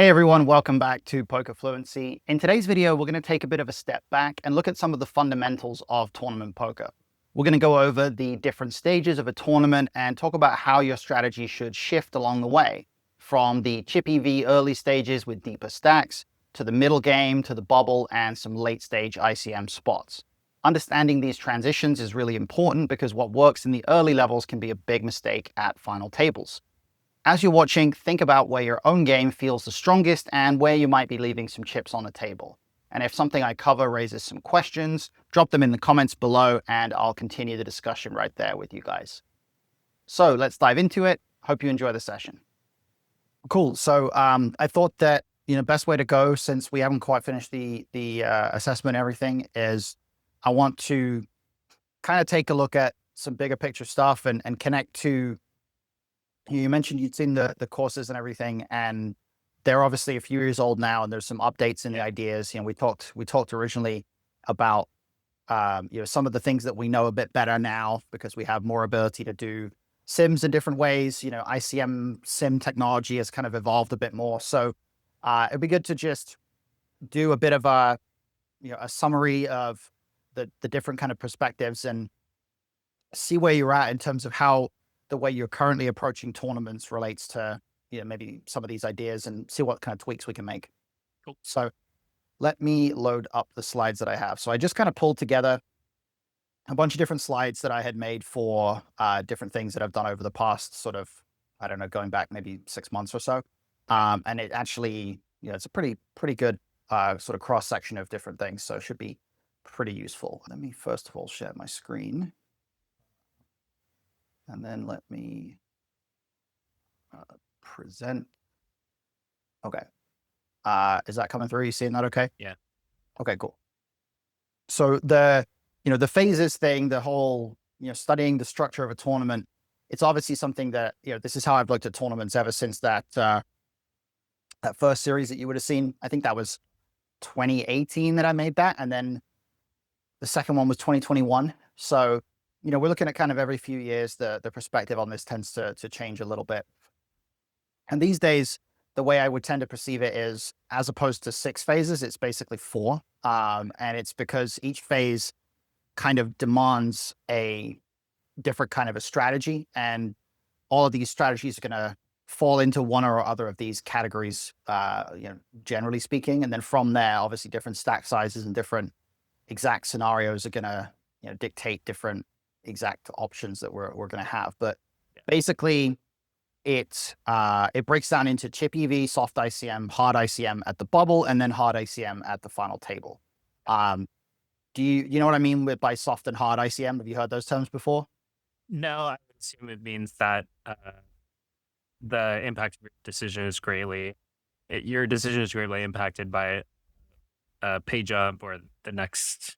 Hey everyone, welcome back to Poker Fluency. In today's video, we're going to take a bit of a step back and look at some of the fundamentals of tournament poker. We're going to go over the different stages of a tournament and talk about how your strategy should shift along the way, from the chip EV early stages with deeper stacks, to the middle game, to the bubble, and some late stage ICM spots. Understanding these transitions is really important because what works in the early levels can be a big mistake at final tables. As you're watching, think about where your own game feels the strongest and where you might be leaving some chips on the table. And if something I cover raises some questions, drop them in the comments below and I'll continue the discussion right there with you guys. So let's dive into it. Hope you enjoy the session. Cool. So I thought that, best way to go, since we haven't quite finished the assessment and everything, is I want to kind of take a look at some bigger picture stuff and connect to. You mentioned you'd seen the courses and everything, and they're obviously a few years old now, and there's some updates in the ideas. We talked originally about some of the things that we know a bit better now because we have more ability to do sims in different ways. ICM sim technology has kind of evolved a bit more. So it'd be good to just do a bit of a summary of the different kind of perspectives and see where you're at in terms of how the way you're currently approaching tournaments relates to maybe some of these ideas, and see what kind of tweaks we can make. Cool. So let me load up the slides that I have. So I just kind of pulled together a bunch of different slides that I had made for different things that I've done over the past sort of, I don't know, going back maybe 6 months or so. And it actually, it's a pretty good sort of cross section of different things. So it should be pretty useful. Let me first of all share my screen. And then let me present. Okay. Is that coming through? You seeing that okay? Yeah. Okay, cool. So the phases thing, the whole, studying the structure of a tournament, it's obviously something that, this is how I've looked at tournaments ever since that first series that you would have seen. I think that was 2018 that I made that. And then the second one was 2021. So we're looking at kind of every few years, the perspective on this tends to change a little bit. And these days, the way I would tend to perceive it is, as opposed to 6 phases, it's basically 4. And it's because each phase kind of demands a different kind of a strategy. And all of these strategies are going to fall into one or other of these categories, generally speaking. And then from there, obviously different stack sizes and different exact scenarios are going to dictate different exact options that we're going to have. But basically it breaks down into chip EV, soft ICM, hard ICM at the bubble, and then hard ICM at the final table. Do you know what I mean by soft and hard ICM? Have you heard those terms before? No, I would assume it means that the impact of your decision is greatly impacted by a pay jump or the next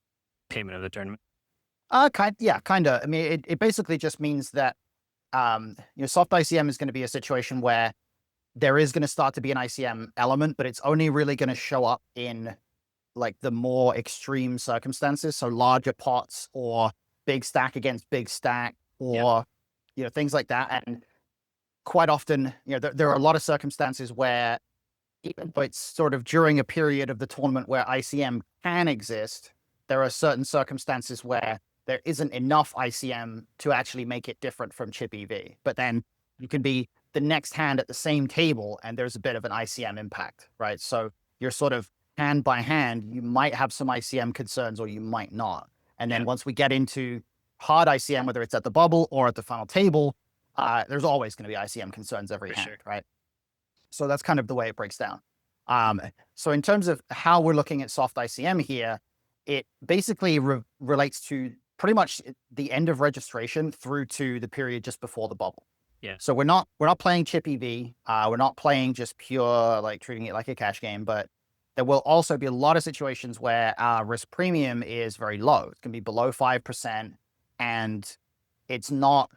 payment of the tournament. Kind of. I mean, it basically just means that soft ICM is going to be a situation where there is going to start to be an ICM element, but it's only really going to show up in like the more extreme circumstances. So larger pots or big stack against big stack or, things like that. And quite often, there are a lot of circumstances where even though it's sort of during a period of the tournament where ICM can exist, there are certain circumstances where there isn't enough ICM to actually make it different from chip EV. But then you can be the next hand at the same table and there's a bit of an ICM impact, right? So you're sort of hand by hand, you might have some ICM concerns or you might not. And then once we get into hard ICM, whether it's at the bubble or at the final table, there's always going to be ICM concerns every hand, right? So that's kind of the way it breaks down. So in terms of how we're looking at soft ICM here, it basically relates to pretty much the end of registration through to the period just before the bubble. Yeah. So we're not playing chip EV. We're not playing just pure, like treating it like a cash game, but there will also be a lot of situations where our risk premium is very low. It can be below 5%, and it's not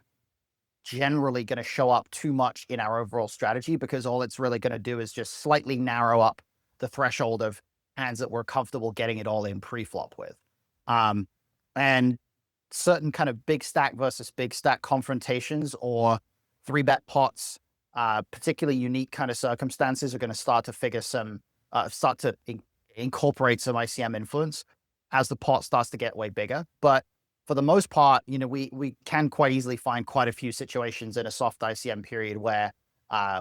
generally going to show up too much in our overall strategy because all it's really going to do is just slightly narrow up the threshold of hands that we're comfortable getting it all in pre-flop with. And certain kind of big stack versus big stack confrontations or 3-bet pots particularly unique kind of circumstances are going to start to incorporate some ICM influence as the pot starts to get way bigger. But for the most part, we can quite easily find quite a few situations in a soft ICM period where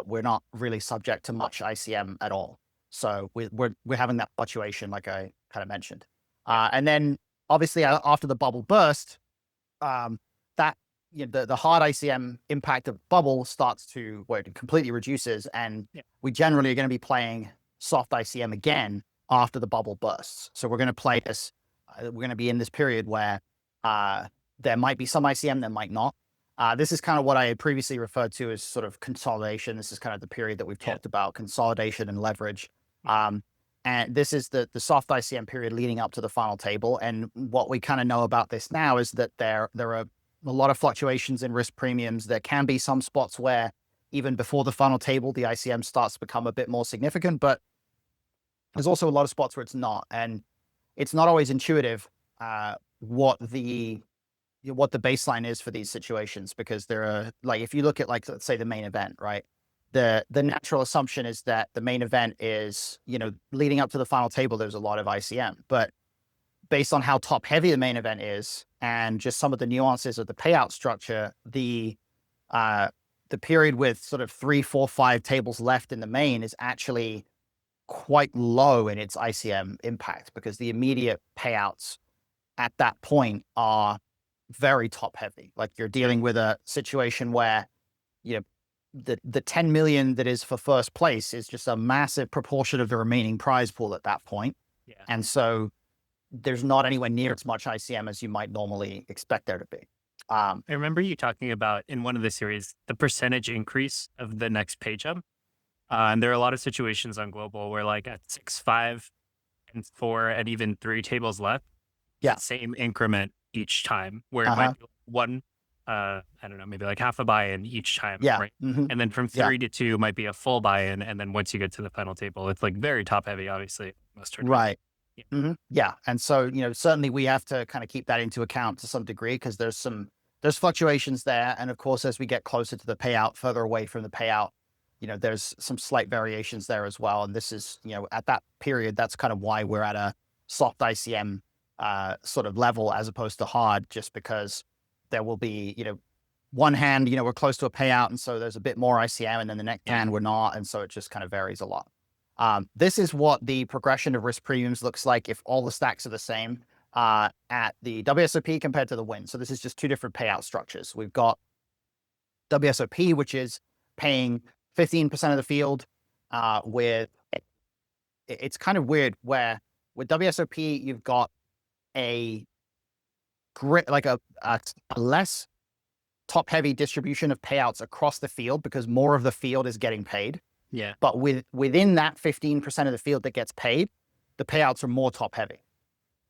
we're not really subject to much ICM at all. So we're having that fluctuation, like I kind of mentioned. And then obviously after the bubble burst, that the hard ICM impact of bubble starts to where it completely reduces, and we generally are going to be playing soft ICM again after the bubble bursts. So we're going to play this. We're going to be in this period where there might be some ICM, there might not. This is kind of what I had previously referred to as sort of consolidation. This is kind of the period that we've talked about, consolidation and leverage. And this is the soft ICM period leading up to the final table. And what we kind of know about this now is that there are a lot of fluctuations in risk premiums. There can be some spots where even before the final table, the ICM starts to become a bit more significant, but there's also a lot of spots where it's not. And it's not always intuitive what the baseline is for these situations, because there are, like, if you look at, like, let's say the main event, right? The natural assumption is that the main event is, leading up to the final table, there's a lot of ICM, but based on how top heavy the main event is and just some of the nuances of the payout structure, the period with sort of 3, 4, 5 tables left in the main is actually quite low in its ICM impact, because the immediate payouts at that point are very top heavy. Like, you're dealing with a situation where, the 10 million that is for first place is just a massive proportion of the remaining prize pool at that point. And so there's not anywhere near as much ICM as you might normally expect there to be. I remember you talking about in one of the series, the percentage increase of the next pay jump. And there are a lot of situations on global where, like, at 6, 5, and 4, and even 3 tables left, that same increment each time, where it might be one, I don't know, maybe like half a buy-in each time, right? And then from 3 to 2 might be a full buy-in, and then once you get to the final table, it's like very top heavy, obviously. Right. Yeah. And so, certainly we have to kind of keep that into account to some degree, because there's fluctuations there. And of course, as we get closer to the payout, further away from the payout, there's some slight variations there as well. And this is, at that period, that's kind of why we're at a soft ICM sort of level as opposed to hard, just because there will be, one hand, we're close to a payout, and so there's a bit more ICM, and then the next hand we're not. And so it just kind of varies a lot. This is what the progression of risk premiums looks like if all the stacks are the same at the WSOP compared to the win. So this is just 2 different payout structures. We've got WSOP, which is paying 15% of the field it's kind of weird, where with WSOP, you've got a less top heavy distribution of payouts across the field, because more of the field is getting paid. But within that 15% of the field that gets paid, the payouts are more top heavy.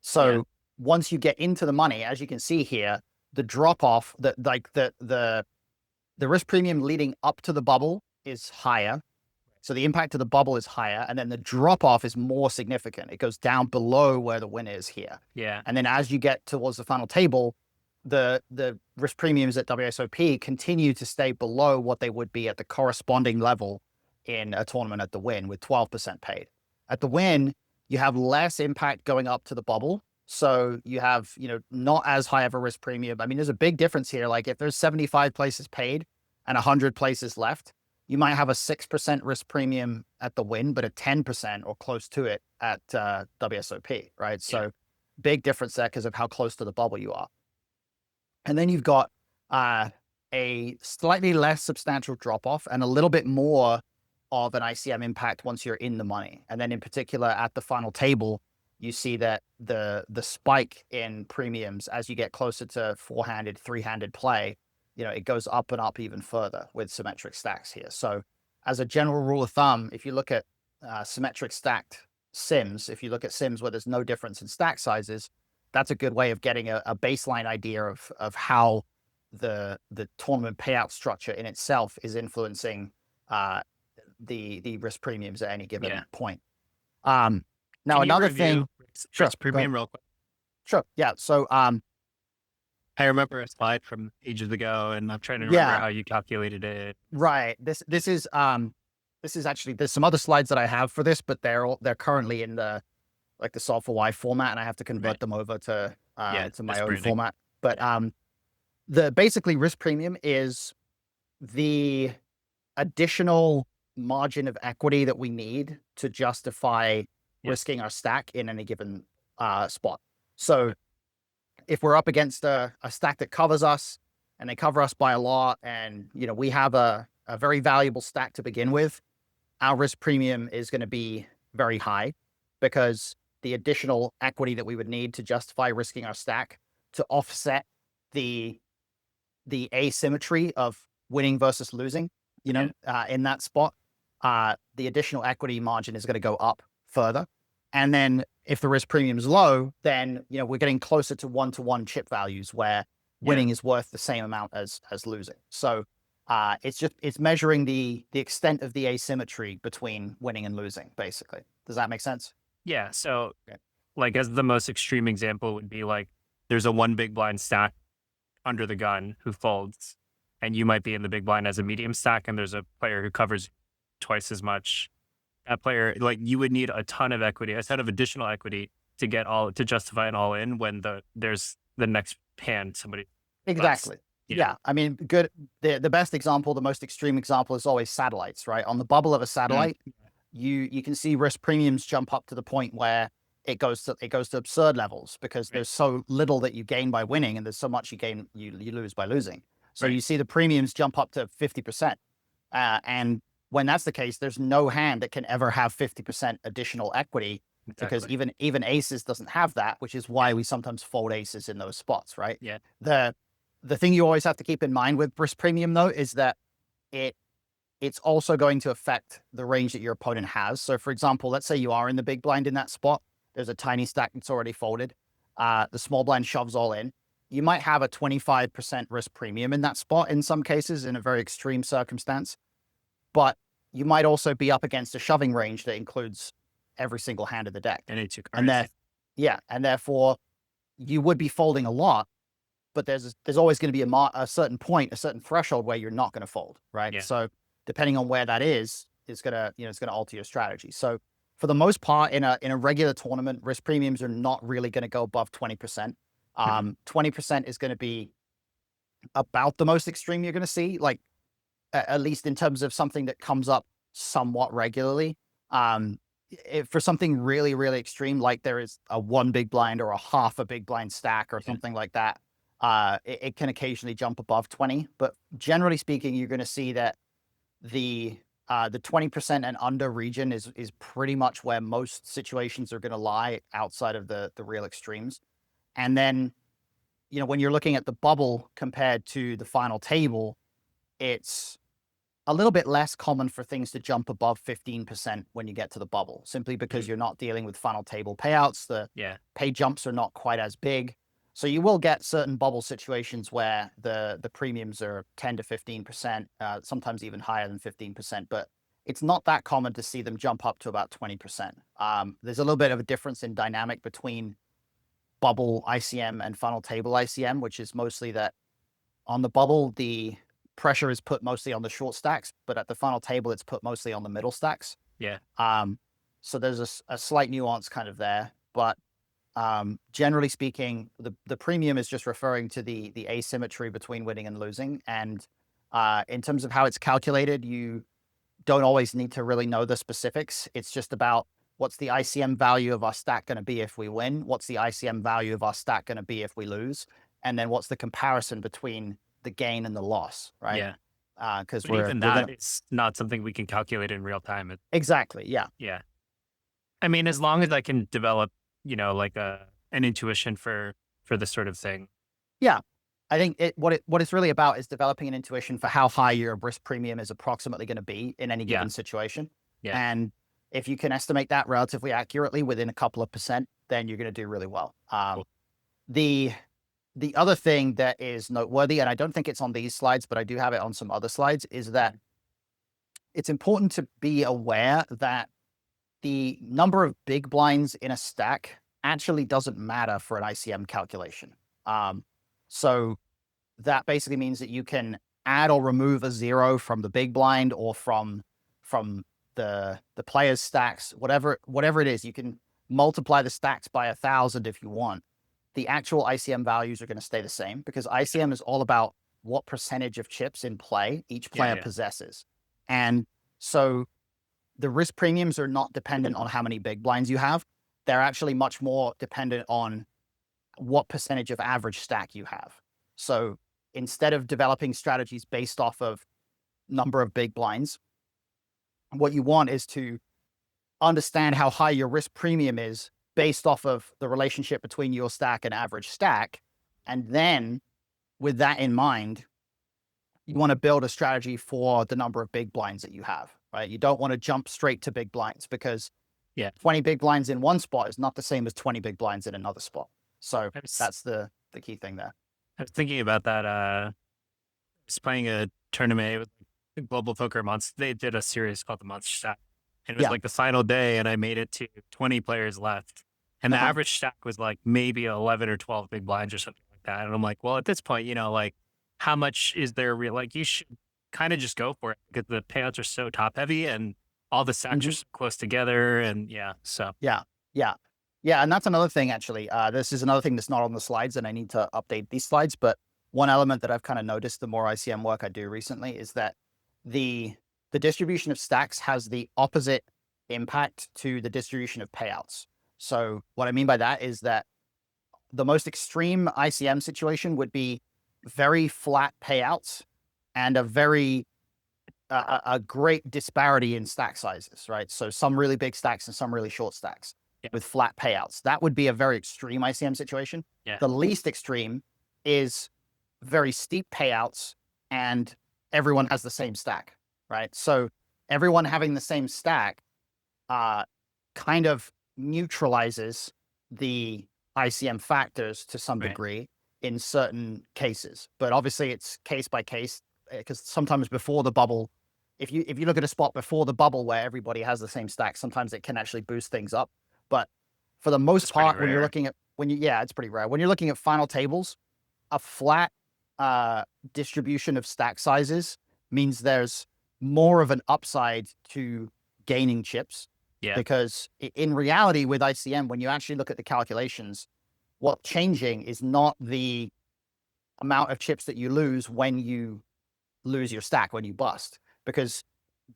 So once you get into the money, as you can see here, the drop off, the risk premium leading up to the bubble is higher. So the impact of the bubble is higher, and then the drop off is more significant. It goes down below where the win is here. And then as you get towards the final table, the risk premiums at WSOP continue to stay below what they would be at the corresponding level in a tournament at the win, with 12% paid. At the win, you have less impact going up to the bubble. So you have, not as high of a risk premium. I mean, there's a big difference here. Like, if there's 75 places paid and 100 places left, you might have a 6% risk premium at the win, but a 10% or close to it at WSOP, right? So big difference there because of how close to the bubble you are. And then you've got a slightly less substantial drop off and a little bit more of an ICM impact once you're in the money. And then in particular at the final table, you see that the spike in premiums as you get closer to 4-handed, 3-handed play, it goes up and up even further with symmetric stacks here. So as a general rule of thumb, if you look at symmetric stacked sims, if you look at sims where there's no difference in stack sizes, that's a good way of getting a baseline idea of how the tournament payout structure in itself is influencing the risk premiums at any given point. Now, Can another thing, risk premium real quick? Sure. Yeah. So I remember a slide from ages ago, and I'm trying to remember Yeah, how you calculated it. right. This is actually, there's some other slides that I have for this, but they're currently in the like the Solve for Y format, and I have to Right. convert them over Yeah. to my Just own branding. format. But Yeah. the basically risk premium is the additional margin of equity that we need to justify Yeah. risking our stack in any given spot. So Okay. if we're up against a stack that covers us and they cover us by a lot, and we have a very valuable stack to begin with, our risk premium is going to be very high because the additional equity that we would need to justify risking our stack to offset the asymmetry of winning versus losing, Yeah. in that spot, the additional equity margin is going to go up further. And then if the risk premium is low, then we're getting closer to one chip values where Yeah. winning is worth the same amount as losing. So it's measuring the extent of the asymmetry between winning and losing, basically. Does that make sense? Yeah. So, Okay. like, as the most extreme example would be like, there's a one big blind stack under the gun who folds, and you might be in the big blind as a medium stack, and there's a player who covers twice as much. That player, like, you would need a ton of equity, a ton of additional equity to justify an all in when there's the next hand somebody busts. Exactly. Yeah. Yeah. I mean, good. The best example, the most extreme example is always satellites, right? On the bubble of a Mm. satellite, you can see risk premiums jump up to the point where it goes to absurd levels because Right. there's so little that you gain by winning and there's so much you lose by losing. So Right. you see the premiums jump up to 50%. And when that's the case, there's no hand that can ever have 50% additional equity because Exactly. even aces doesn't have that, which is Yeah. why we sometimes fold aces in those spots, right? Yeah. The thing you always have to keep in mind with risk premium though is that it it's also going to affect the range that your opponent has. So for example, let's say you are in the big blind in that spot. There's a tiny stack that's already folded. The small blind shoves all in. You might have a 25% risk premium in that spot in some cases in a very extreme circumstance, but you might also be up against a shoving range that includes every single hand of the deck. And it took And cards. yeah, and therefore you would be folding a lot, but there's always going to be a certain point, a certain threshold where you're not going to fold, right? Yeah. So depending on where that is gonna it's gonna alter your strategy. So for the most part, in a regular tournament, risk premiums are not really going to go above 20%. Mhm. 20% is going to be about the most extreme you're going to see, like at least in terms of something that comes up somewhat regularly. For something really, really extreme, like there is a one big blind or a half a big blind stack or Yeah. something like that, it can occasionally jump above 20. But generally speaking, you're going to see that the 20% and under region is pretty much where most situations are going to lie outside of the real extremes. And then, when you're looking at the bubble compared to the final table, it's a little bit less common for things to jump above 15% when you get to the bubble, simply because Mhm. you're not dealing with final table payouts. The Yeah. pay jumps are not quite as big. So you will get certain bubble situations where the premiums are 10 to 15%, sometimes even higher than 15%, but it's not that common to see them jump up to about 20%. There's a little bit of a difference in dynamic between bubble ICM and final table ICM, which is mostly that on the bubble, the pressure is put mostly on the short stacks, but at the final table, it's put mostly on the middle stacks. Yeah. Um, so there's a slight nuance kind of there, but generally speaking, the premium is just referring to the asymmetry between winning and losing. And in terms of how it's calculated, you don't always need to really know the specifics. It's just about what's the ICM value of our stack going to be if we win? What's the ICM value of our stack going to be if we lose? And then what's the comparison between the gain and the loss, right? Yeah. Because But we're even we're that gonna is not something we can calculate in real time. exactly, yeah, Yeah. I mean, as long as I can develop, like an intuition for this sort of thing. yeah. I think what it's really about is developing an intuition for how high your risk premium is approximately going to be in any Yeah. given situation, Yeah. and if you can estimate that relatively accurately within a couple of percent, then you're going to do really well. Cool. The the other thing that is noteworthy, and I don't think it's on these slides, but I do have it on some other slides, is that it's important to be aware that the number of big blinds in a stack actually doesn't matter for an ICM calculation. Um, So that basically means that you can add or remove a 0 from the big blind or from the player's stacks, whatever it is. You can multiply the stacks by 1,000 if you want. The actual ICM values are going to stay the same because ICM is all about what percentage of chips in play each player possesses. And so the risk premiums are not dependent on how many big blinds you have. They're actually much more dependent on what percentage of average stack you have. So instead of developing strategies based off of number of big blinds, what you want is to understand how high your risk premium is based off of the relationship between your stack and average stack. And then with that in mind, you want to build a strategy for the number of big blinds that you have, right? You don't want to jump straight to big blinds because 20 big blinds in one spot is not the same as 20 big blinds in another spot. So that's the key thing there. I was thinking about that. I was playing a tournament with the Global Poker Monster. They did a series called the Monster Stack. And it was like the final day, and I made it to 20 players left. And the average stack was like maybe 11 or 12 big blinds or something like that. And I'm like, well, at this point, like, how much is there real? Like, you should kind of just go for it because the payouts are so top heavy and all the stacks are so close together. And so. Yeah. And that's another thing, actually. This is another thing that's not on the slides, and I need to update these slides. But one element that I've kind of noticed the more ICM work I do recently is that the distribution of stacks has the opposite impact to the distribution of payouts. So what I mean by that is that the most extreme ICM situation would be very flat payouts and a great disparity in stack sizes, right? So some really big stacks and some really short stacks with flat payouts. That would be a very extreme ICM situation. The least extreme is very steep payouts and everyone has the same stack, right? So everyone having the same stack kind of neutralizes the ICM factors to some degree in certain cases. But obviously it's case by case because sometimes before the bubble, if you look at a spot before the bubble where everybody has the same stack, sometimes it can actually boost things up. But for the most part, when you're looking at it's pretty rare. When you're looking at final tables, a flat distribution of stack sizes means there's more of an upside to gaining chips. Because in reality with ICM, when you actually look at the calculations, what's changing is not the amount of chips that you lose when you lose your stack, when you bust, because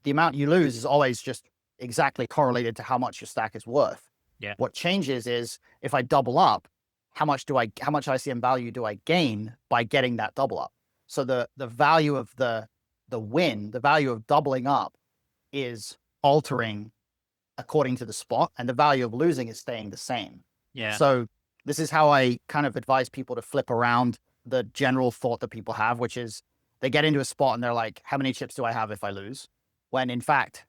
the amount you lose is always just exactly correlated to how much your stack is worth. What changes is if I double up, how much ICM value do I gain by getting that double up? So the value of the win, the value of doubling up is altering according to the spot, and the value of losing is staying the same. So this is how I kind of advise people to flip around the general thought that people have, which is they get into a spot and they're like, how many chips do I have if I lose? When in fact,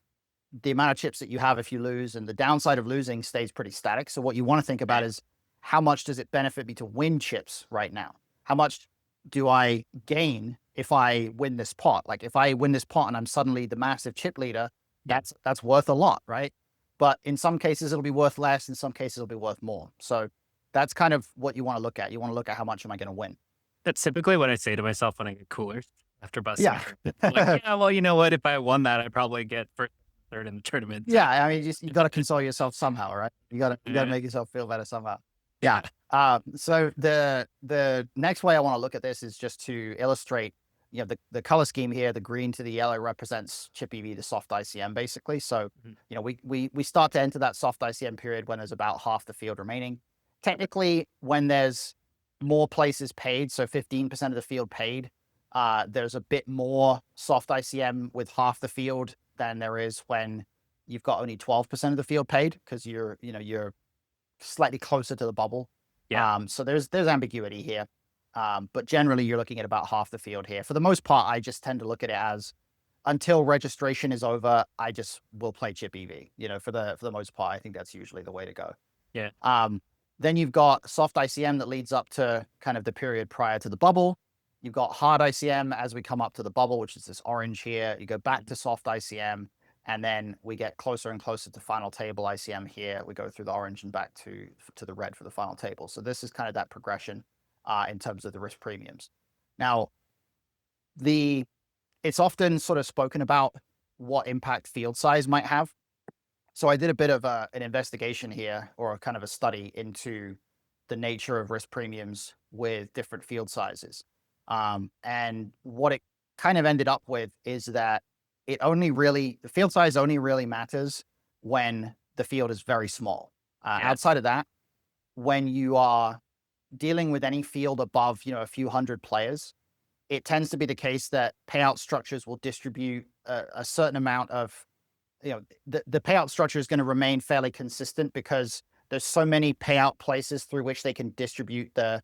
the amount of chips that you have if you lose and the downside of losing stays pretty static. So what you want to think about is how much does it benefit me to win chips right now? How much do I gain if I win this pot? Like if I win this pot and I'm suddenly the massive chip leader, that's worth a lot, right? But in some cases it'll be worth less. In some cases it'll be worth more. So that's kind of what you want to look at. You want to look at how much am I going to win? That's typically what I say to myself when I get cooler after busting. Yeah. Well, you know what? If I won that, I'd probably get first, third in the tournament. Yeah. I mean, you got to console yourself somehow, right? You got to make yourself feel better somehow. Yeah. So the next way I want to look at this is just to illustrate, the color scheme here. The green to the yellow represents chip EV to soft ICM, basically. So, we start to enter that soft ICM period when there's about half the field remaining. Technically, when there's more places paid, so 15% of the field paid, there's a bit more soft ICM with half the field than there is when you've got only 12% of the field paid because you're slightly closer to the bubble. So there's ambiguity here. But generally you're looking at about half the field here. For the most part, I just tend to look at it as until registration is over, I just will play chip EV. For the most part, I think that's usually the way to go. Then you've got soft ICM that leads up to kind of the period prior to the bubble. You've got hard ICM as we come up to the bubble, which is this orange here. You go back to soft ICM, and then we get closer and closer to final table ICM here. We go through the orange and back to the red for the final table. So this is kind of that progression. in terms of the risk premiums. Now, it's often sort of spoken about what impact field size might have. So I did a bit of an investigation here, or kind of a study into the nature of risk premiums with different field sizes. And what it kind of ended up with is that the field size only really matters when the field is very small. Outside of that, when you are dealing with any field above, a few hundred players, it tends to be the case that payout structures will distribute a certain amount of, the payout structure is going to remain fairly consistent because there's so many payout places through which they can distribute the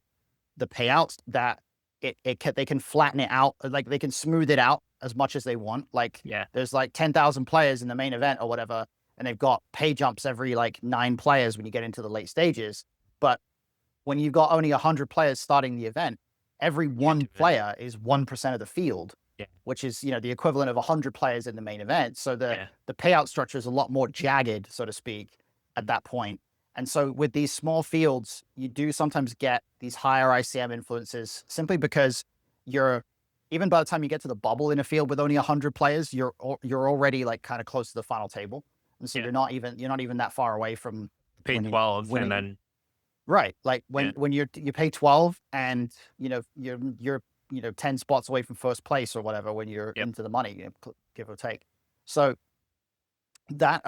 payouts that they can flatten it out, like they can smooth it out as much as they want. Like there's like 10,000 players in the main event or whatever, and they've got pay jumps every like 9 players when you get into the late stages. But when you've got only 100 players starting the event, every one player is 1% of the field, which is, the equivalent of 100 players in the main event. So the payout structure is a lot more jagged, so to speak, at that point. And so with these small fields, you do sometimes get these higher ICM influences simply because even by the time you get to the bubble in a field with only 100 players, you're already like kind of close to the final table. And so you're not even that far away from pay 12 and then right. Like when you pay 12 and you're 10 spots away from first place or whatever when you're into the money, give or take. So that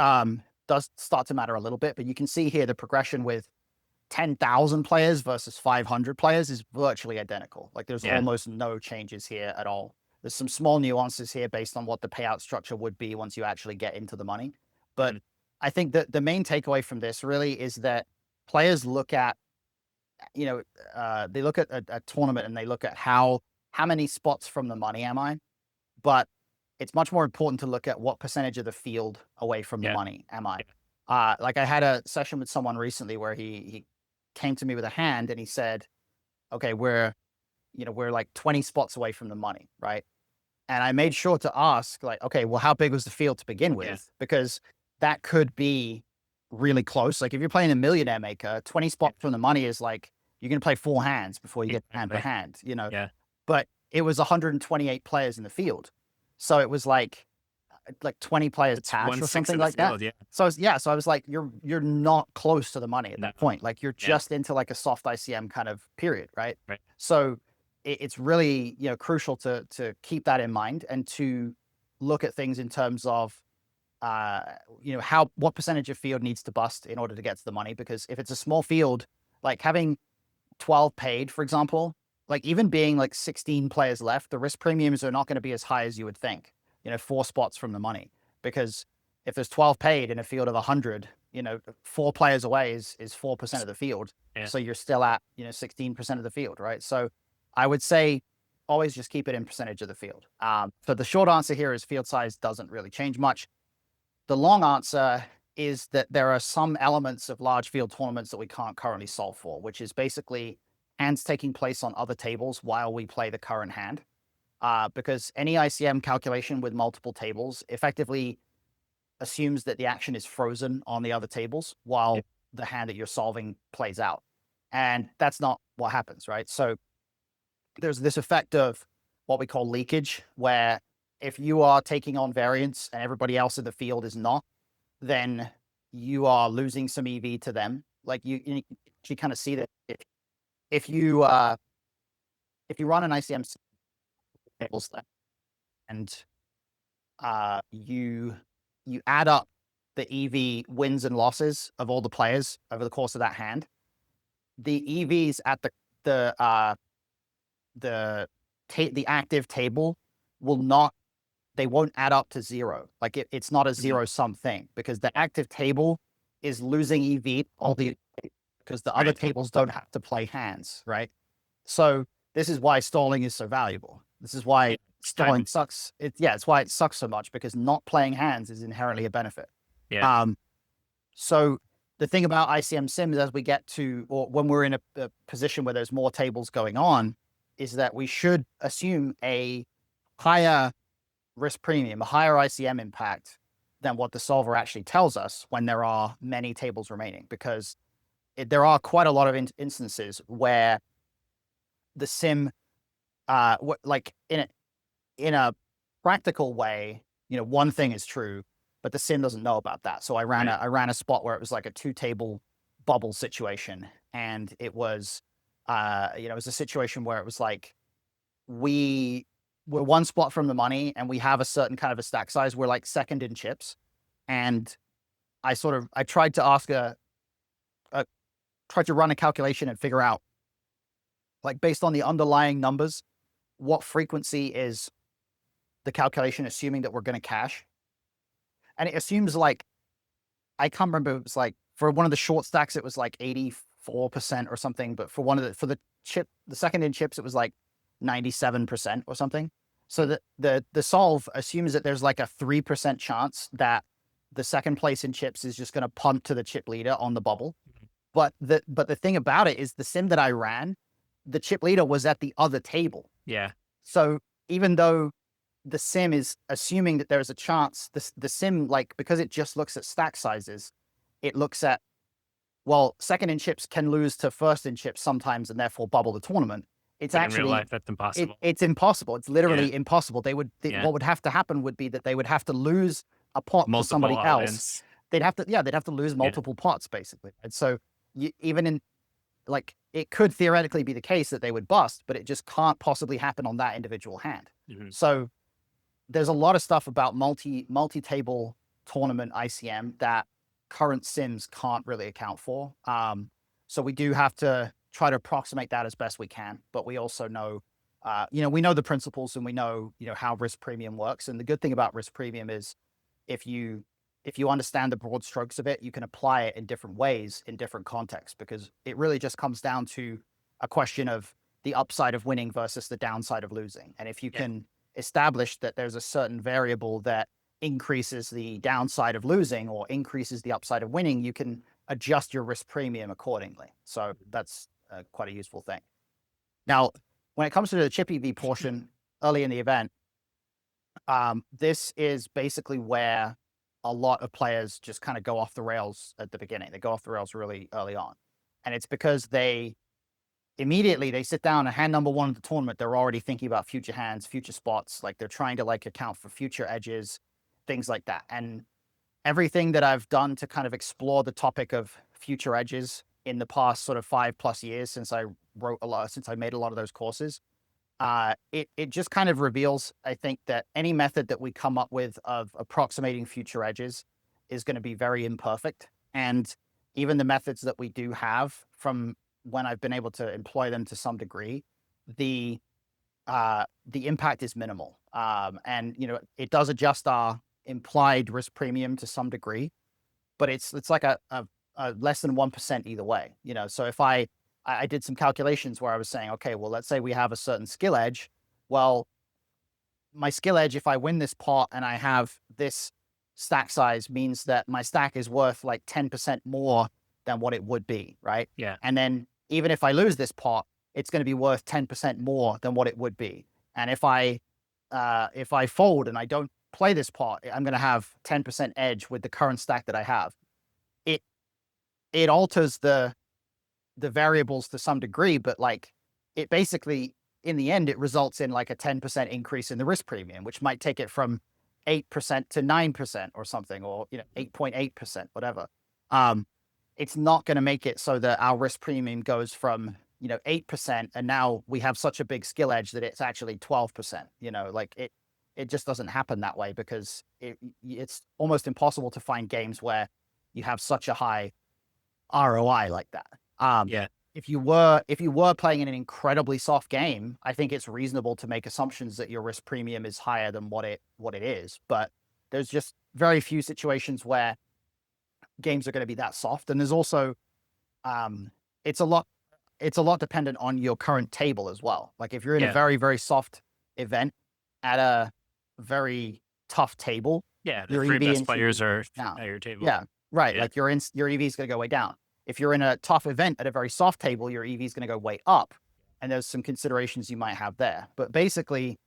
does start to matter a little bit, but you can see here the progression with 10,000 players versus 500 players is virtually identical. Like there's almost no changes here at all. There's some small nuances here based on what the payout structure would be once you actually get into the money. But I think that the main takeaway from this really is that players look at, they look at a tournament and they look at how many spots from the money am I? But it's much more important to look at what percentage of the field away from the money am I? Like I had a session with someone recently where he came to me with a hand and he said, okay, we're like 20 spots away from the money, right? And I made sure to ask like, okay, well, how big was the field to begin with? Because that could be really close. Like if you're playing a millionaire maker, 20 spots from the money is like, you're going to play 4 hands before you get hand per hand, but it was 128 players in the field. So it was like 20 players attached or something like that. So I was like, you're not close to the money at that point. Like you're just into like a soft ICM kind of period. Right. So it's really, crucial to keep that in mind and to look at things in terms of, what percentage of field needs to bust in order to get to the money. Because if it's a small field, like having 12 paid, for example, like even being like 16 players left, the risk premiums are not going to be as high as you would think, 4 spots from the money. Because if there's 12 paid in a field of 100, 4 players away is 4% of the field. So you're still at, 16% of the field, right? So I would say always just keep it in percentage of the field. So the short answer here is field size doesn't really change much. The long answer is that there are some elements of large field tournaments that we can't currently solve for, which is basically hands taking place on other tables while we play the current hand. Because any ICM calculation with multiple tables effectively assumes that the action is frozen on the other tables while the hand that you're solving plays out. And that's not what happens, right? So there's this effect of what we call leakage, where if you are taking on variance and everybody else in the field is not, then you are losing some EV to them. Like you kind of see that if you run an ICM tables and you add up the EV wins and losses of all the players over the course of that hand, the EVs at the active table won't add up to 0. Like it's not a 0-sum thing because the active table is losing EV because the other tables don't have to play hands, right? So this is why stalling is so valuable. This is why stalling sucks. It's why it sucks so much, because not playing hands is inherently a benefit. So the thing about ICM sims as we get to, or when we're in a position where there's more tables going on, is that we should assume a higher risk premium, a higher ICM impact than what the solver actually tells us when there are many tables remaining, because there are quite a lot of instances where the sim, like in a practical way, one thing is true, but the sim doesn't know about that. So Right. I ran a spot where it was like a 2 table bubble situation, and it was, it was a situation where it was like we were one spot from the money, and we have a certain kind of a stack size. We're like second in chips, and I tried to a tried to run a calculation and figure out, like, based on the underlying numbers, what frequency is the calculation assuming that we're going to cash. And it assumes, like, I can't remember, it was like for one of the short stacks it was like 84% or something, but for the second in chips it was like 97% or something. So the solve assumes that there's like a 3% chance that the second place in chips is just going to punt to the chip leader on the bubble. Mhm. But the thing about it is, the sim that I ran, the chip leader was at the other table. Yeah. So even though the sim is assuming that there's a chance, the sim, like, because it just looks at stack sizes, it looks at, well, second in chips can lose to first in chips sometimes and therefore bubble the tournament. It's But in real actually life, that's impossible. it's impossible. It's Yeah. literally impossible. Yeah. What would have to happen would be that they would have to lose a pot to Multiple somebody else. all-ins. They'd have to lose Yeah. multiple pots basically. And so even in, like, it could theoretically be the case that they would bust, but it just can't possibly happen on that individual hand. Mhm. So there's a lot of stuff about multi-table tournament ICM that current sims can't really account for. So we do have to try to approximate that as best we can, but we also know, we know the principles, and we know, how risk premium works. And the good thing about risk premium is, if you understand the broad strokes of it, you can apply it in different ways in different contexts, because it really just comes down to a question of the upside of winning versus the downside of losing. And if you Yeah. can establish that there's a certain variable that increases the downside of losing or increases the upside of winning, you can adjust your risk premium accordingly. So that's quite a useful thing. Now, when it comes to the chip EV portion early in the event, this is basically where a lot of players just kind of go off the rails at the beginning. They go off the rails really early on. And it's because they sit down and hand number one of the tournament, they're already thinking about future hands, future spots. Like, they're trying to, like, account for future edges, things like that. And everything that I've done to kind of explore the topic of future edges in the past sort of 5+ years, since I made a lot of those courses, it just kind of reveals, I think, that any method that we come up with of approximating future edges is going to be very imperfect. And even the methods that we do have, from when I've been able to employ them to some degree, the impact is minimal. And it does adjust our implied risk premium to some degree, but it's like a less than 1% either way. So if I did some calculations where I was saying, okay, well, let's say we have a certain skill edge. Well, my skill edge, if I win this pot and I have this stack size, means that my stack is worth like 10% more than what it would be, right? Yeah. And then even if I lose this pot, it's going to be worth 10% more than what it would be. And if I fold and I don't play this pot, I'm going to have 10% edge with the current stack that I have. It it alters the variables to some degree, but, like, it basically, in the end, it results in like a 10% increase in the risk premium, which might take it from 8% to 9% or something, or 8.8%, whatever. Um, it's not going to make it so that our risk premium goes from 8%, and now we have such a big skill edge that it's actually 12%. Like, it just doesn't happen that way, because it's almost impossible to find games where you have such a high ROI like that. Yeah. If you were playing in an incredibly soft game, I think it's reasonable to make assumptions that your risk premium is higher than what it is. But there's just very few situations where games are going to be that soft. And there's also, um, it's a lot dependent on your current table as well. Like, if you're in a Yeah. very, very soft event at a very tough table, Yeah. The your three EV best instantly players are down. at your table. Yeah, right. Yeah. Like, your EV is going to go way down. If you're in a tough event at a very soft table, your EV is going to go way up. And there's some considerations you might have there. But basically,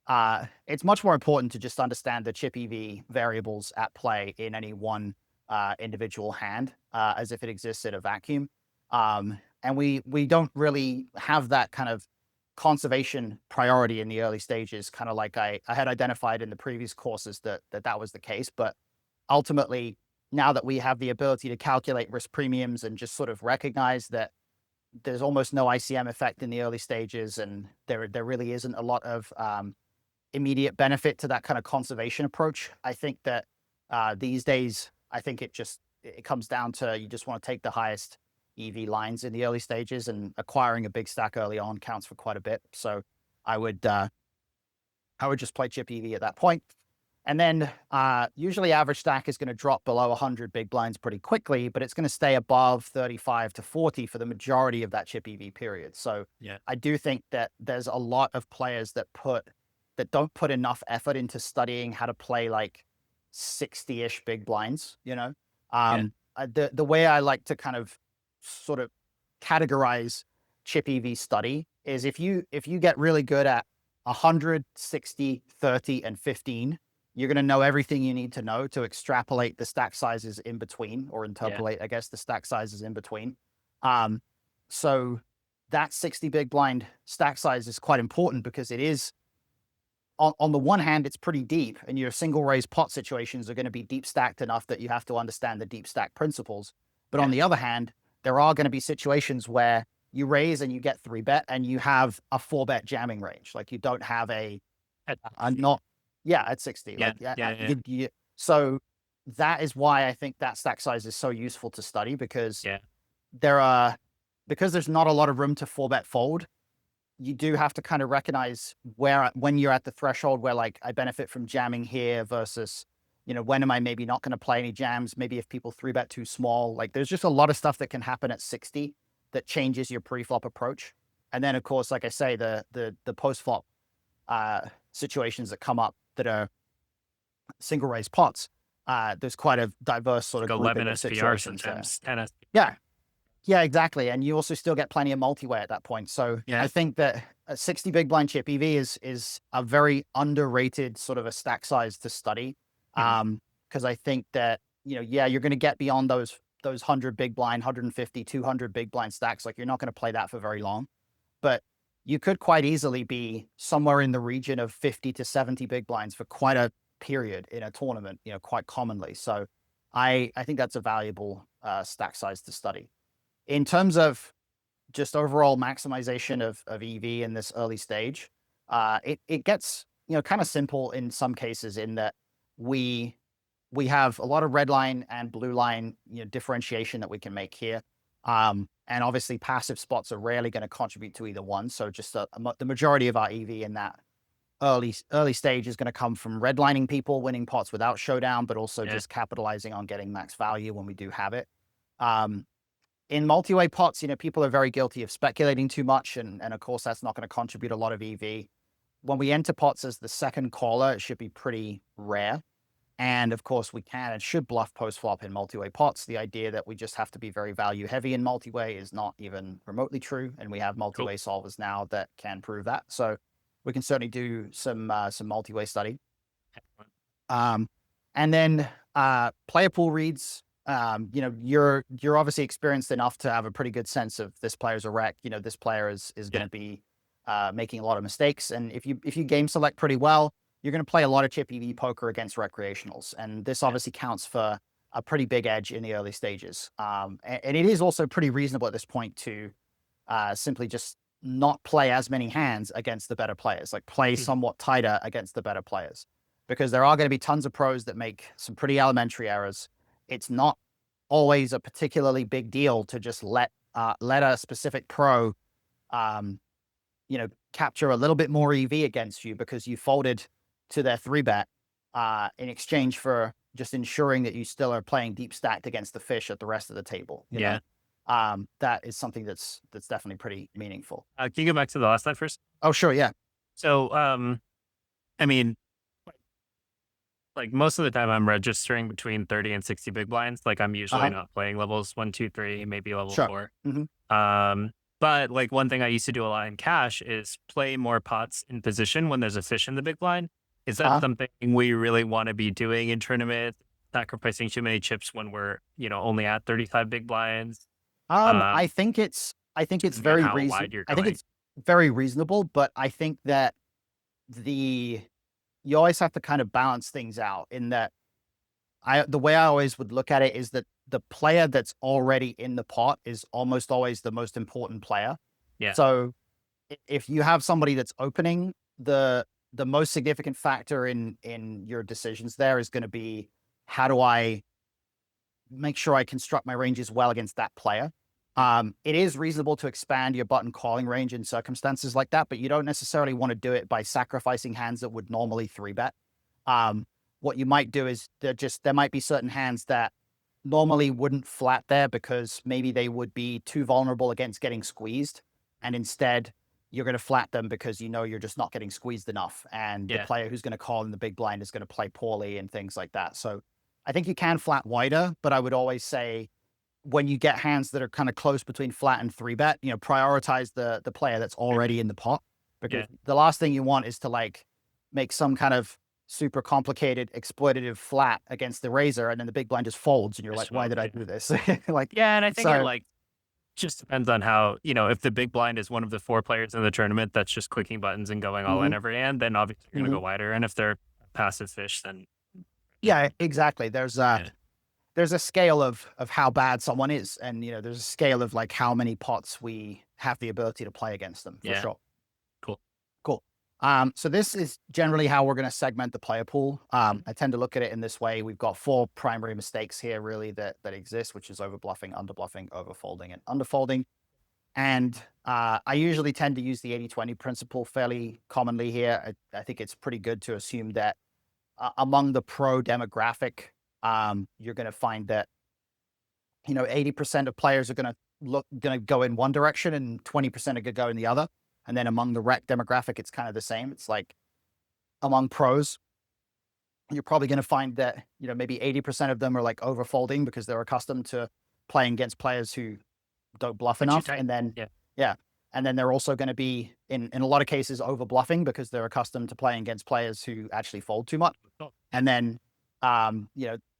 it's much more important to just understand the chip EV variables at play in any one individual hand, as if it exists in a vacuum. And we don't really have that kind of conservation priority in the early stages, kind of like I had identified in the previous courses that was the case. But ultimately, now that we have the ability to calculate risk premiums and just sort of recognize that there's almost no ICM effect in the early stages, and there really isn't a lot of immediate benefit to that kind of conservation approach. I think that these days, I think it comes down to you just want to take the highest EV lines in the early stages, and acquiring a big stack early on counts for quite a bit. So I would just play chip EV at that point. And then usually average stack is going to drop below 100 big blinds pretty quickly, but it's going to stay above 35 to 40 for the majority of that chip EV period. So Yeah. I do think that there's a lot of players that don't put enough effort into studying how to play like 60-ish big blinds, you know? Yeah. The way I like to kind of sort of categorize chip EV study is if you get really good at 100, 60, 30, and 15, you're going to know everything you need to know to extrapolate the stack sizes in between, or interpolate, I guess, the stack sizes in between. So that 60 big blind stack size is quite important because it is, on the one hand, it's pretty deep, and your single raise pot situations are going to be deep stacked enough that you have to understand the deep stack principles. But on the other hand, there are going to be situations where you raise and you get 3-bet and you have a 4-bet jamming range. Like you don't have at 60. So that is why I think that stack size is so useful to study, because because there's not a lot of room to 4-bet fold. You do have to kind of recognize when you're at the threshold where like I benefit from jamming here versus, when am I maybe not going to play any jams? Maybe if people 3-bet too small, like there's just a lot of stuff that can happen at 60 that changes your pre-flop approach. And then of course, like I say, the post-flop situations that come up that are single raise pots, there's quite a diverse sort of like grouping 11 of SPR situations sometimes, there. 10 Yeah. Yeah, exactly. And you also still get plenty of multi-way at that point. So I think that a 60 big blind chip EV is a very underrated sort of a stack size to study. Because I think that, you're going to get beyond those 100 big blind, 150, 200 big blind stacks. Like you're not going to play that for very long. But you could quite easily be somewhere in the region of 50 to 70 big blinds for quite a period in a tournament, quite commonly. So I think that's a valuable stack size to study. In terms of just overall maximization of EV in this early stage, it gets, kind of simple in some cases, in that we have a lot of red line and blue line, differentiation that we can make here. And obviously passive spots are rarely going to contribute to either one. So just the majority of our EV in that early stage is going to come from redlining people, winning pots without showdown, but also just capitalizing on getting max value when we do have it. In multi-way pots, people are very guilty of speculating too much. And of course, that's not going to contribute a lot of EV. When we enter pots as the second caller, it should be pretty rare. And of course, we can and should bluff post-flop in multi-way pots. The idea that we just have to be very value heavy in multi-way is not even remotely true. And we have multi-way solvers now that can prove that. So we can certainly do some multi-way study. And then player pool reads. You're obviously experienced enough to have a pretty good sense of this player's a wreck. This player is going to be making a lot of mistakes. And if you game select pretty well, you're going to play a lot of chip EV poker against recreationals. And this obviously counts for a pretty big edge in the early stages. And it is also pretty reasonable at this point to simply just not play as many hands against the better players, like play somewhat tighter against the better players, because there are going to be tons of pros that make some pretty elementary errors. It's not always a particularly big deal to just let a specific pro, capture a little bit more EV against you because you folded to their 3-bet in exchange for just ensuring that you still are playing deep stacked against the fish at the rest of the table. You know? That is something that's definitely pretty meaningful. Can you go back to the last slide first? Oh, sure. Yeah. So, I mean, like most of the time I'm registering between 30 and 60 big blinds. Like I'm usually not playing levels 1, 2, 3, maybe level 4. But like one thing I used to do a lot in cash is play more pots in position when there's a fish in the big blind. Is that something we really want to be doing in tournaments? Sacrificing too many chips when we're, only at 35 big blinds? I think it's very reasonable. very reasonable, but I think that the you always have to kind of balance things out in that the way I always would look at it is that the player that's already in the pot is almost always the most important player. Yeah. So if you have somebody that's opening, the most significant factor in your decisions there is going to be, how do I make sure I construct my ranges well against that player? It is reasonable to expand your button calling range in circumstances like that, but you don't necessarily want to do it by sacrificing hands that would normally 3-bet. What you might do is there might be certain hands that normally wouldn't flat there because maybe they would be too vulnerable against getting squeezed. And instead, you're going to flat them because you know you're just not getting squeezed enough. And the Yeah. player who's going to call in the big blind is going to play poorly and things like that. So I think you can flat wider, but I would always say when you get hands that are kind of close between flat and 3-bet, prioritize the player that's already in the pot, because Yeah. the last thing you want is to like make some kind of super complicated exploitative flat against the razor, and then the big blind just folds, and you're like, why did I do this? Like, Yeah, and I think it so like just depends on how, if the big blind is one of the 4 players in the tournament that's just clicking buttons and going all in mhm, every hand, then obviously you're gonna mhm. go wider. And if they're a passive fish, then Yeah, exactly. yeah. There's a scale of how bad someone is, and there's a scale of like how many pots we have the ability to play against them, for Yeah. sure. Cool. Cool. So this is generally how we're going to segment the player pool. I tend to look at it in this way. We've got 4 primary mistakes here, really, that exist, which is over bluffing, under bluffing, over folding, and under folding. And I usually tend to use the 80-20 principle fairly commonly here. I think it's pretty good to assume that among the pro demographic, you're going to find that 80% of players are going to go in one direction and 20% are going to go in the other. And then among the rec demographic, it's kind of the same. It's like among pros, you're probably going to find that maybe 80% of them are like overfolding because they're accustomed to playing against players who don't bluff But you enough. tight. And then Yeah. yeah, and then they're also going to be in a lot of cases over bluffing because they're accustomed to playing against players who actually fold too much. Cool. And then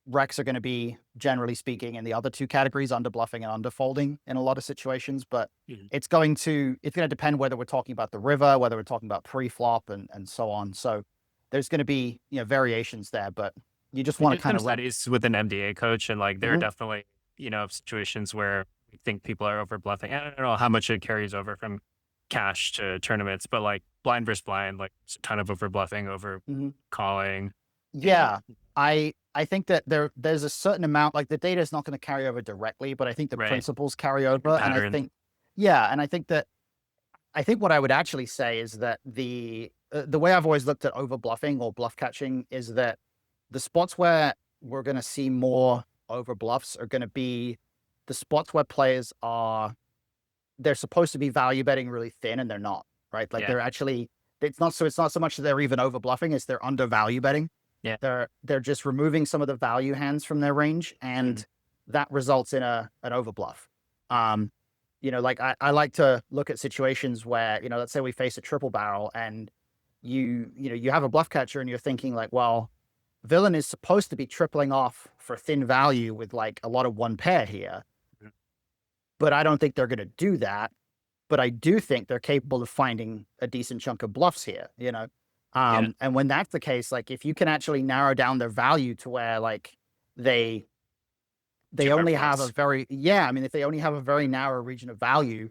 recs are going to be, generally speaking, in the other 2 categories, under bluffing and under folding in a lot of situations. But Mhm. it's going to depend whether we're talking about the river, whether we're talking about pre-flop, and so on. So there's going to be variations there, but you just I want to did kind some of studies with an MDA coach, and like there are Mhm. definitely, situations where I think people are over bluffing. I don't know how much it carries over from cash to tournaments, but like blind versus blind, like it's a ton of over bluffing, over Mhm. calling. Yeah, I think that there's a certain amount, like the data is not going to carry over directly, but I think the Right. principles carry over, and I Patterns. think yeah, and I think what I would actually say is that the way I've always looked at over bluffing or bluff catching is that the spots where we're going to see more over bluffs are going to be the spots where players they're supposed to be value betting really thin and they're not, right? Like Yeah. they're actually, it's not so much that they're even over bluffing, it's they're under value betting. Yeah. They're just removing some of the value hands from their range, Mhm. and that results in an over bluff. Um, like I like to look at situations where, let's say we face a triple barrel and you have a bluff catcher and you're thinking like, well, villain is supposed to be tripling off for thin value with like a lot of one pair here, Mhm. but I don't think they're going to do that. But I do think they're capable of finding a decent chunk of bluffs here. Yeah. And when that's the case, like if you can actually narrow down their value to where like they Chip our only have a bluffs. very yeah, I mean, if they only have a very narrow region of value,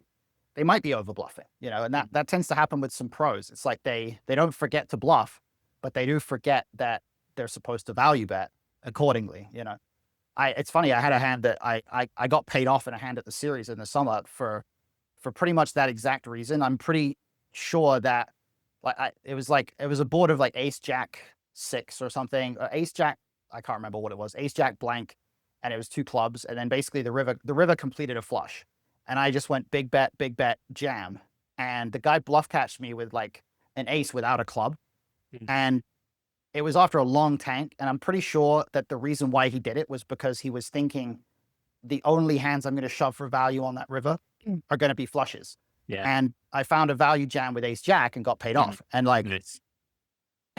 they might be over bluffing, and that Mhm. that tends to happen with some pros. It's like they don't forget to bluff, but they do forget that they're supposed to value bet accordingly. It's funny, I had a hand that I got paid off in a hand at the series in the summer for pretty much that exact reason. I'm pretty sure that it was a board of like ace jack 6 or something, ace jack, I can't remember what it was, ace jack blank, and it was 2 clubs, and then basically the river completed a flush, and I just went big bet, jam, and the guy bluff catched me with like an ace without a club, Mhm. and it was after a long tank, and I'm pretty sure that the reason why he did it was because he was thinking the only hands I'm going to shove for value on that river are going to be flushes. Yeah. And I found a value jam with ace jack and got paid Mhm. off. And like, Nice.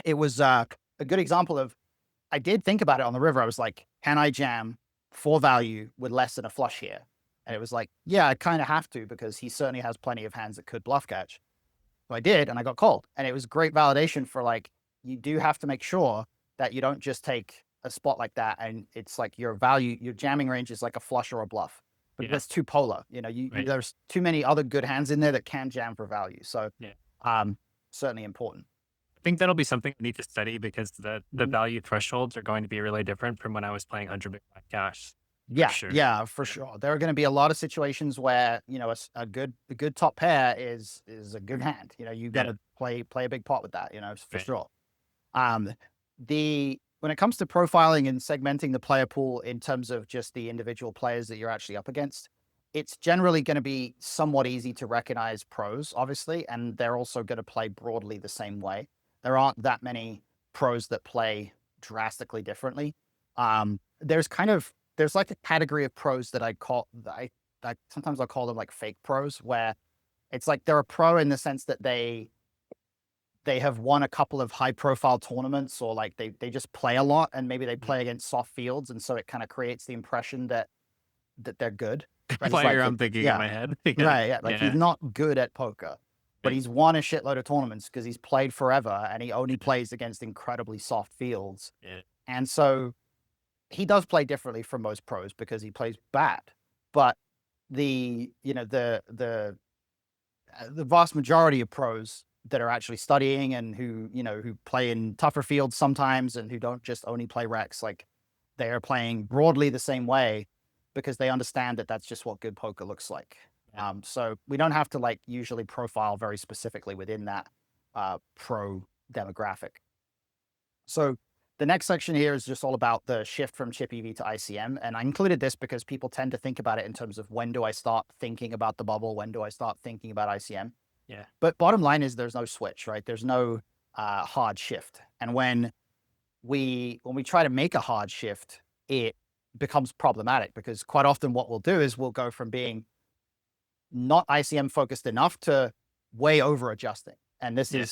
it was a good example of, I did think about it on the river. I was like, can I jam for value with less than a flush here? And it was like, yeah, I kind of have to because he certainly has plenty of hands that could bluff catch. So I did, and I got called. And it was great validation for like, you do have to make sure that you don't just take a spot like that and it's like your jamming range is like a flush or a bluff. But Yeah. that's too polar. Right. There's too many other good hands in there that can jam for value. So Yeah. certainly important. I think that'll be something I need to study because the Mhm. value thresholds are going to be really different from when I was playing 100 big blind cash for Yeah, sure. yeah, for Yeah. sure. There are going to be a lot of situations where a good top pair is a good hand. You got Yeah. to play a big pot with that. For Right. sure. Um, when it comes to profiling and segmenting the player pool in terms of just the individual players that you're actually up against, it's generally going to be somewhat easy to recognize pros, obviously, and they're also going to play broadly the same way. There aren't that many pros that play drastically differently. There's like a category of pros that I sometimes I'll call them like fake pros, where it's like they're a pro in the sense that they have won a couple of high profile tournaments, or like they just play a lot and maybe they Mhm. play against soft fields. And so it kind of creates the impression that they're good. But he's Player like, I'm thinking in yeah, my head. Yeah. right. Yeah. Like he's Yeah. not good at poker, but Right. he's won a shitload of tournaments because he's played forever and he only plays against incredibly soft fields. Yeah. And so he does play differently from most pros because he plays bad. But the, you know, the vast majority of pros that are actually studying and who play in tougher fields sometimes and who don't just only play Rex, like they are playing broadly the same way because they understand that that's just what good poker looks like. Yeah. So we don't have to like usually profile very specifically within that pro demographic. So the next section here is just all about the shift from chip EV to ICM. And I included this because people tend to think about it in terms of when do I start thinking about the bubble? When do I start thinking about ICM? Yeah. But bottom line is there's no switch, right? There's no hard shift. And when we try to make a hard shift, it becomes problematic because quite often what we'll do is we'll go from being not ICM focused enough to way over adjusting. And this Yeah.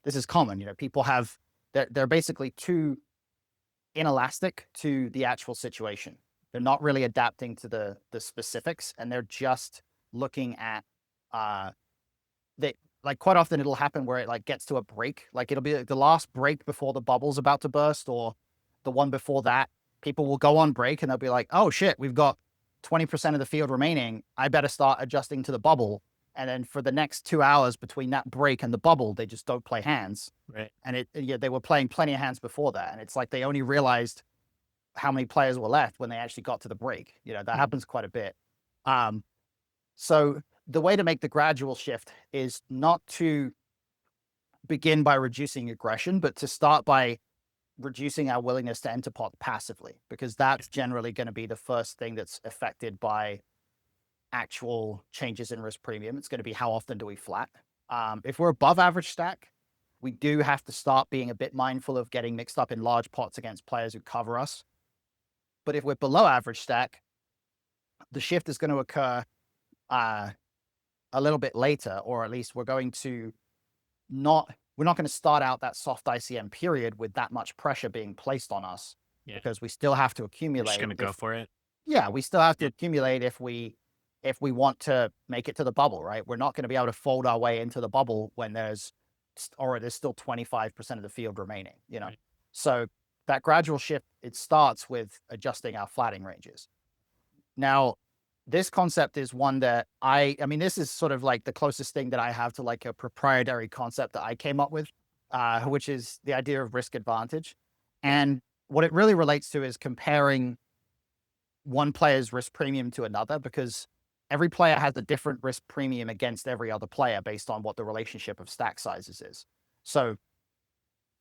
is common. People have they're basically too inelastic to the actual situation. They're not really adapting to the specifics, and they're just looking at they like quite often it'll happen where it like gets to a break. Like it'll be like the last break before the bubble's about to burst, or the one before that. People will go on break and they'll be like, "Oh shit, we've got 20% of the field remaining. I better start adjusting to the bubble." And then for the next 2 hours between that break and the bubble, they just don't play hands. Right. And they were playing plenty of hands before that. And it's like they only realized how many players were left when they actually got to the break. That Mhm. happens quite a bit. Um, so the way to make the gradual shift is not to begin by reducing aggression, but to start by reducing our willingness to enter pot passively, because Yeah. that's generally going to be the first thing that's affected by actual changes in risk premium. It's going to be how often do we flat. If we're above average stack, we do have to start being a bit mindful of getting mixed up in large pots against players who cover us. But if we're below average stack, the shift is going to occur uh, a little bit later, or at least we're not going to start out that soft ICM period with that much pressure being placed on us, Yeah. because we still have to You're just accumulate. gonna go for it. We still have to Yeah. accumulate if we want to make it to the bubble, right? We're not going to be able to fold our way into the bubble when there's still 25% of the field remaining. Right. So that gradual shift, it starts with adjusting our flatting ranges. Now, this concept is one that I mean, this is sort of like the closest thing that I have to like a proprietary concept that I came up with, which is the idea of risk advantage. Yeah. And what it really relates to is comparing one player's risk premium to another, because every player has a different risk premium against every other player based on what the relationship of stack sizes is. So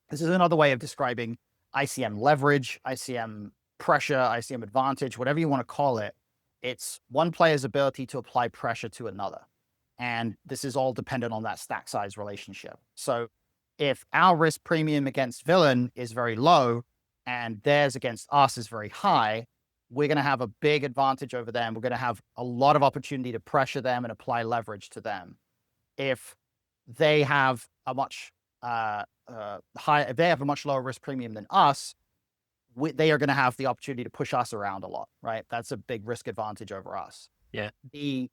this is another way of describing ICM leverage, ICM pressure, ICM advantage, whatever you want to call it. It's one player's ability to apply pressure to another. And this is all dependent on that stack size relationship. So if our risk premium against villain is very low and theirs against us is very high, we're going to have a big advantage over them. We're going to have a lot of opportunity to pressure them and apply leverage to them. If they have a much if they have a much lower risk premium than us, they are going to have the opportunity to push us around a lot, right? That's a big risk advantage over us. Yeah. The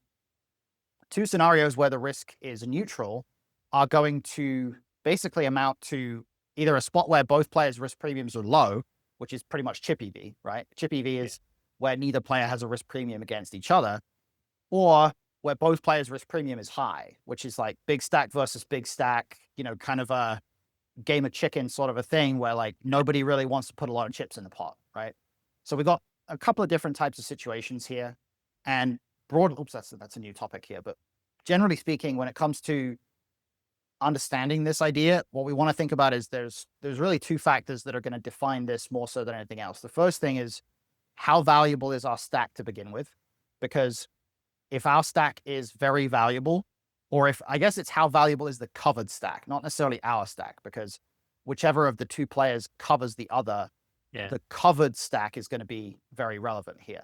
two scenarios where the risk is neutral are going to basically amount to either a spot where both players' risk premiums are low, which is pretty much chip EV, right? Chip EV is where neither player has a risk premium against each other, or where both players' risk premium is high, which is like big stack versus big stack, kind of a game of chicken sort of a thing where like nobody really wants to put a lot of chips in the pot, right? So we've got a couple of different types of situations here, and oops, that's a new topic here, but generally speaking, when it comes to understanding this idea, what we want to think about is there's really two factors that are going to define this more so than anything else. The first thing is, how valuable is our stack to begin with? Because if our stack is very valuable, or if, I guess it's how valuable is the covered stack, not necessarily our stack, because whichever of the two players covers the other, the covered stack is going to be very relevant here.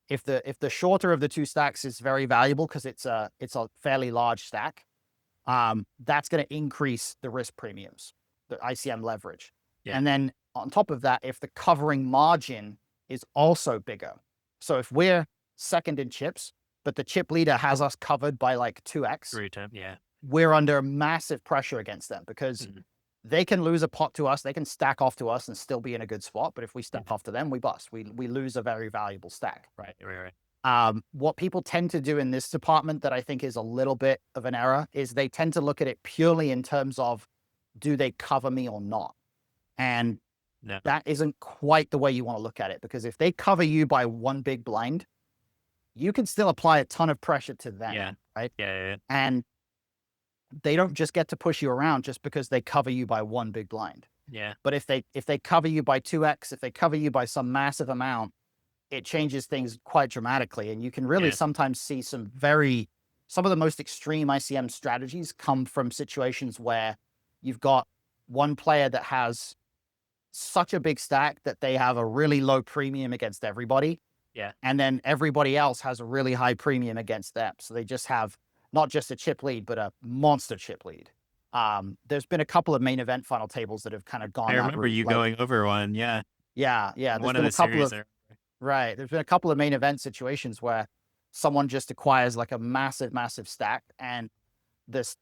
If the shorter of the two stacks is very valuable because it's a fairly large stack, that's going to increase the risk premiums, the ICM leverage. And then on top of that, if the covering margin is also bigger, so if we're second in chips, but the chip leader has us covered by like 2x, we're under massive pressure against them because they can lose a pot to us, they can stack off to us and still be in a good spot. But if we stack off to them, we bust. We lose a very valuable stack. Right. What people tend to do in this department that I think is a little bit of an error is they tend to look at it purely in terms of, do they cover me or not? And that isn't quite the way you want to look at it, because if they cover you by one big blind, you can still apply a ton of pressure to them, right? And they don't just get to push you around just because they cover you by one big blind. But if they cover you by 2x, if they cover you by some massive amount, it changes things quite dramatically. And you can really sometimes see some of the most extreme ICM strategies come from situations where you've got one player that has such a big stack that they have a really low premium against everybody. And then everybody else has a really high premium against them. So they just have not just a chip lead, but a monster chip lead. There's been a couple of main event final tables that have kind of gone. I remember you going over one. Yeah. One of the series there. Right. There's been a couple of main event situations where someone just acquires like a massive, massive stack, and this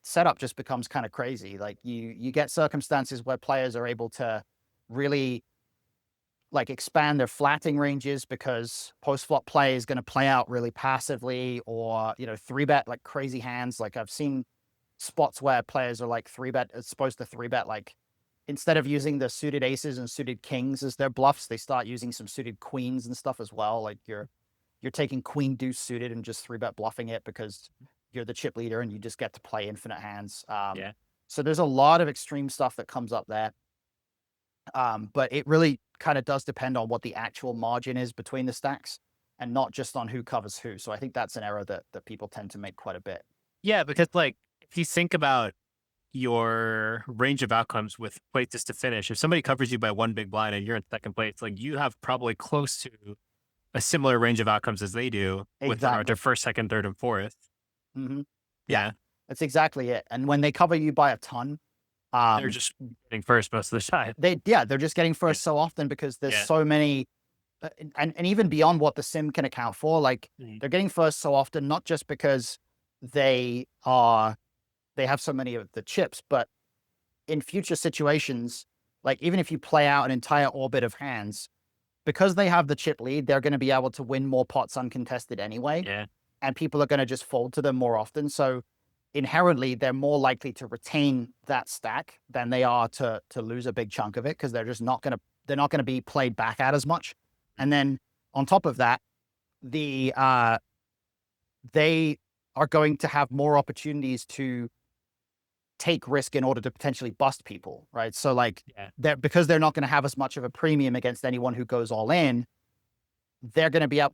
setup just becomes kind of crazy. Like you get circumstances where players are able to really like expand their flatting ranges because post-flop play is going to play out really passively, or, 3-bet like crazy hands. Like I've seen spots where players are like supposed to 3-bet, like instead of using the suited aces and suited kings as their bluffs, they start using some suited queens and stuff as well. Like you're taking queen deuce suited and just 3-bet bluffing it because you're the chip leader and you just get to play infinite hands. So there's a lot of extreme stuff that comes up there. But it really kind of does depend on what the actual margin is between the stacks and not just on who covers who. So I think that's an error that people tend to make quite a bit. Yeah, because like if you think about your range of outcomes with places to finish, if somebody covers you by one big blind and you're in second place, like you have probably close to a similar range of outcomes as they do with their first, second, third, and fourth. Yeah, that's exactly it. And when they cover you by a ton, they're just getting first most of the time. They're just getting first so often because there's so many, and even beyond what the sim can account for, like they're getting first so often, not just because they have so many of the chips, but in future situations, like even if you play out an entire orbit of hands, because they have the chip lead, they're going to be able to win more pots uncontested anyway. And people are going to just fold to them more often. So inherently, they're more likely to retain that stack than they are to lose a big chunk of it, because they're just not going to be played back at as much. And then on top of that, they are going to have more opportunities to take risk in order to potentially bust people, right? So like because they're not going to have as much of a premium against anyone who goes all in, they're not going to be able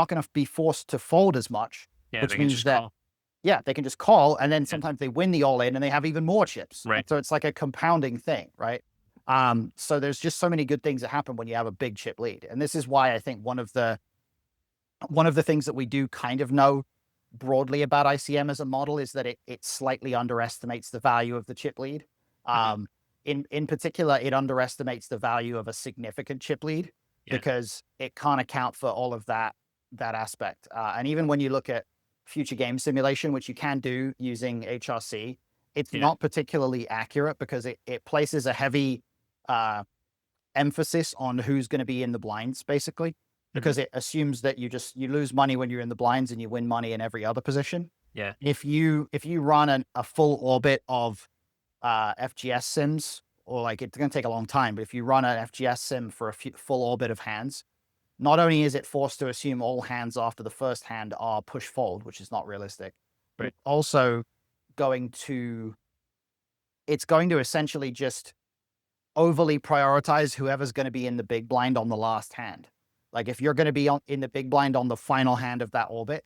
to be forced to fold as much, which means that they can just call, and then sometimes they win the all in and they have even more chips. Right. So it's like a compounding thing, right? So there's just so many good things that happen when you have a big chip lead. And this is why I think one of the things that we do kind of know broadly about ICM as a model is that it slightly underestimates the value of the chip lead. In particular, it underestimates the value of a significant chip lead because it can't account for all of that aspect. And even when you look at future game simulation, which you can do using HRC. It's Yeah. not particularly accurate because it places a heavy emphasis on who's going to be in the blinds, basically, because it assumes that you lose money when you're in the blinds and you win money in every other position. Yeah. If you run a full orbit of FGS sims, or like it's going to take a long time, but if you run an FGS sim for a full orbit of hands, not only is it forced to assume all hands after the first hand are push fold, which is not realistic, but Right. also it's going to essentially just overly prioritize whoever's going to be in the big blind on the last hand. Like if you're going to be in the big blind on the final hand of that orbit,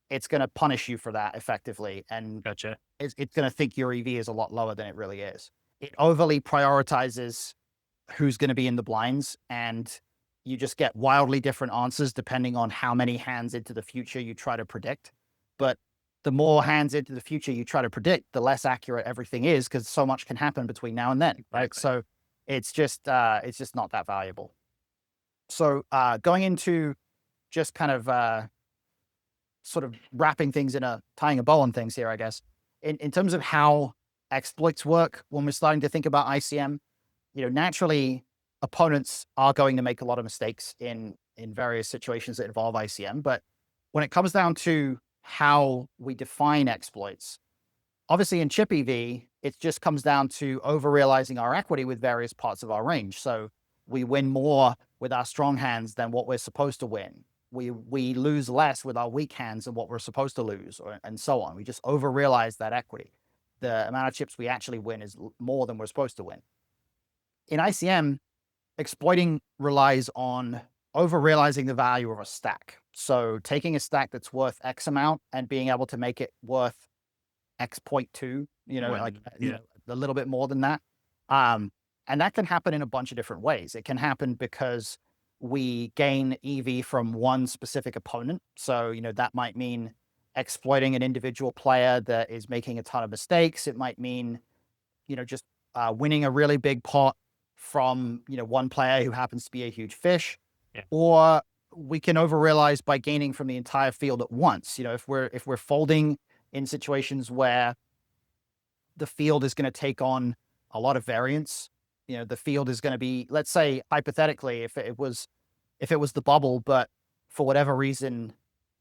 it's going to punish you for that effectively. And Gotcha. it's going to think your EV is a lot lower than it really is. It overly prioritizes who's going to be in the blinds, and you just get wildly different answers depending on how many hands into the future you try to predict. But the more hands into the future you try to predict, the less accurate everything is, because so much can happen between now and then, right? Exactly. So it's just not that valuable. So going into just kind of sort of wrapping things tying a bow on things here, I guess, in terms of how exploits work when we're starting to think about ICM, naturally opponents are going to make a lot of mistakes in various situations that involve ICM. But when it comes down to how we define exploits, obviously in chip EV, it just comes down to over realizing our equity with various parts of our range. So we win more with our strong hands than what we're supposed to win. We lose less with our weak hands than what we're supposed to lose, and so on. We just over realize that equity. The amount of chips we actually win is more than we're supposed to win. In ICM, exploiting relies on over realizing the value of a stack. So taking a stack that's worth X amount and being able to make it worth X 0.2, a little bit more than that. And that can happen in a bunch of different ways. It can happen because we gain EV from one specific opponent. So, that might mean exploiting an individual player that is making a ton of mistakes. It might mean, just winning a really big pot from, one player who happens to be a huge fish. Yeah. Or we can over realize by gaining from the entire field at once. If we're folding in situations where the field is going to take on a lot of variance, the field is going to be, let's say hypothetically, if it was the bubble, but for whatever reason,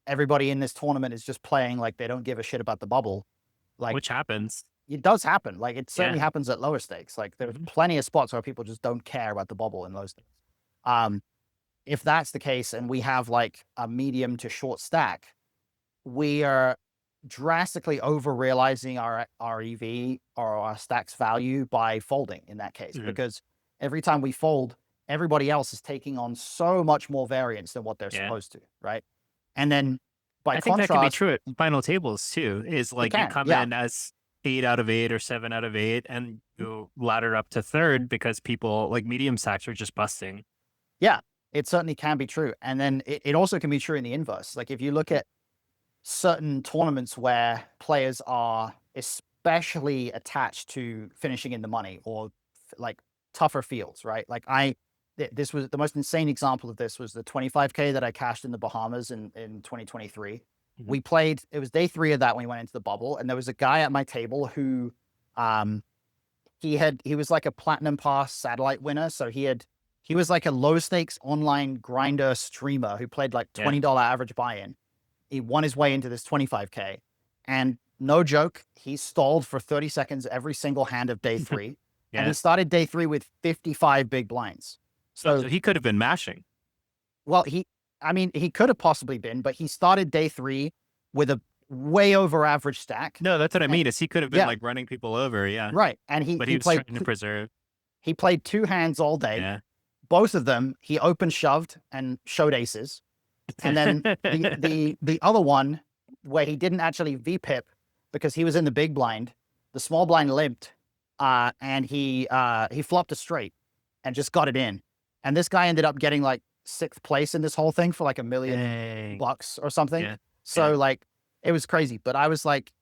everybody in this tournament is just playing like they don't give a shit about the bubble. Like, which happens. It does happen. Like it certainly Yeah. happens at lower stakes. Like there's plenty of spots where people just don't care about the bubble in low stakes. If that's the case and we have like a medium to short stack, we are drastically over realizing our EV or our stack's value by folding in that case, because every time we fold, everybody else is taking on so much more variance than what they're supposed to, right? And then by I think contrast, that can be true at final tables too, is like you come in as 8 out of 8 or 7 out of 8 and you ladder up to third because people like medium stacks are just busting. Yeah, it certainly can be true. And then it also can be true in the inverse. Like if you look at certain tournaments where players are especially attached to finishing in the money or like tougher fields, right? Like this was the most insane example of this was the 25K that I cashed in the Bahamas in 2023. We played, it was day 3 of that when we went into the bubble. And there was a guy at my table who, he was like a platinum pass satellite winner. So he was like a low stakes online grinder streamer who played like $20 average buy-in. He won his way into this 25K, and no joke, he stalled for 30 seconds every single hand of day 3. And he started day 3 with 55 big blinds. So he could have been mashing. Well, he could have possibly been, but he started day 3 with a way over average stack. No, that's what I mean, is he could have been like running people over. Yeah. Right. And he was trying to preserve. He played 2 hands all day. Yeah. Both of them, he open shoved and showed aces. And then the other one where he didn't actually VPIP because he was in the big blind, the small blind limped, and he flopped a straight and just got it in. And this guy ended up getting like 6th place in this whole thing for like $1 million or something. Yeah. So like it was crazy. But I was like,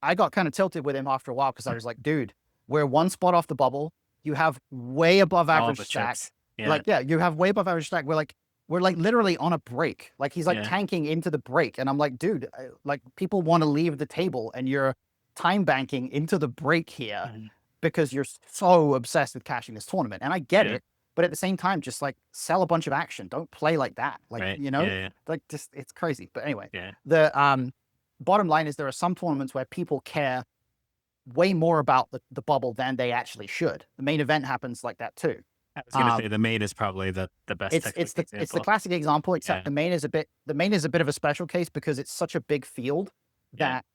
I got kind of tilted with him after a while because I was like, dude, we're 1 spot off the bubble. You have way above average stack. Yeah. Like, you have way above average stack. We're like, we're like literally on a break. Like he's like Yeah. tanking into the break. And I'm like, dude, like people want to leave the table and you're time banking into the break here Mhm. because you're so obsessed with cashing this tournament. And I get Yeah. it. But at the same time, just like sell a bunch of action. Don't play like that. Like, Right. you Yeah. know, Yeah. like just it's crazy. But anyway, Yeah. the bottom line is there are some tournaments where people care way more about the bubble than they actually should. The main event happens like that too. I was gonna say Um, the main is probably the best textbook it's the example. classic example, except Yeah. the main is a bit of a special case because it's such a big field Yeah. that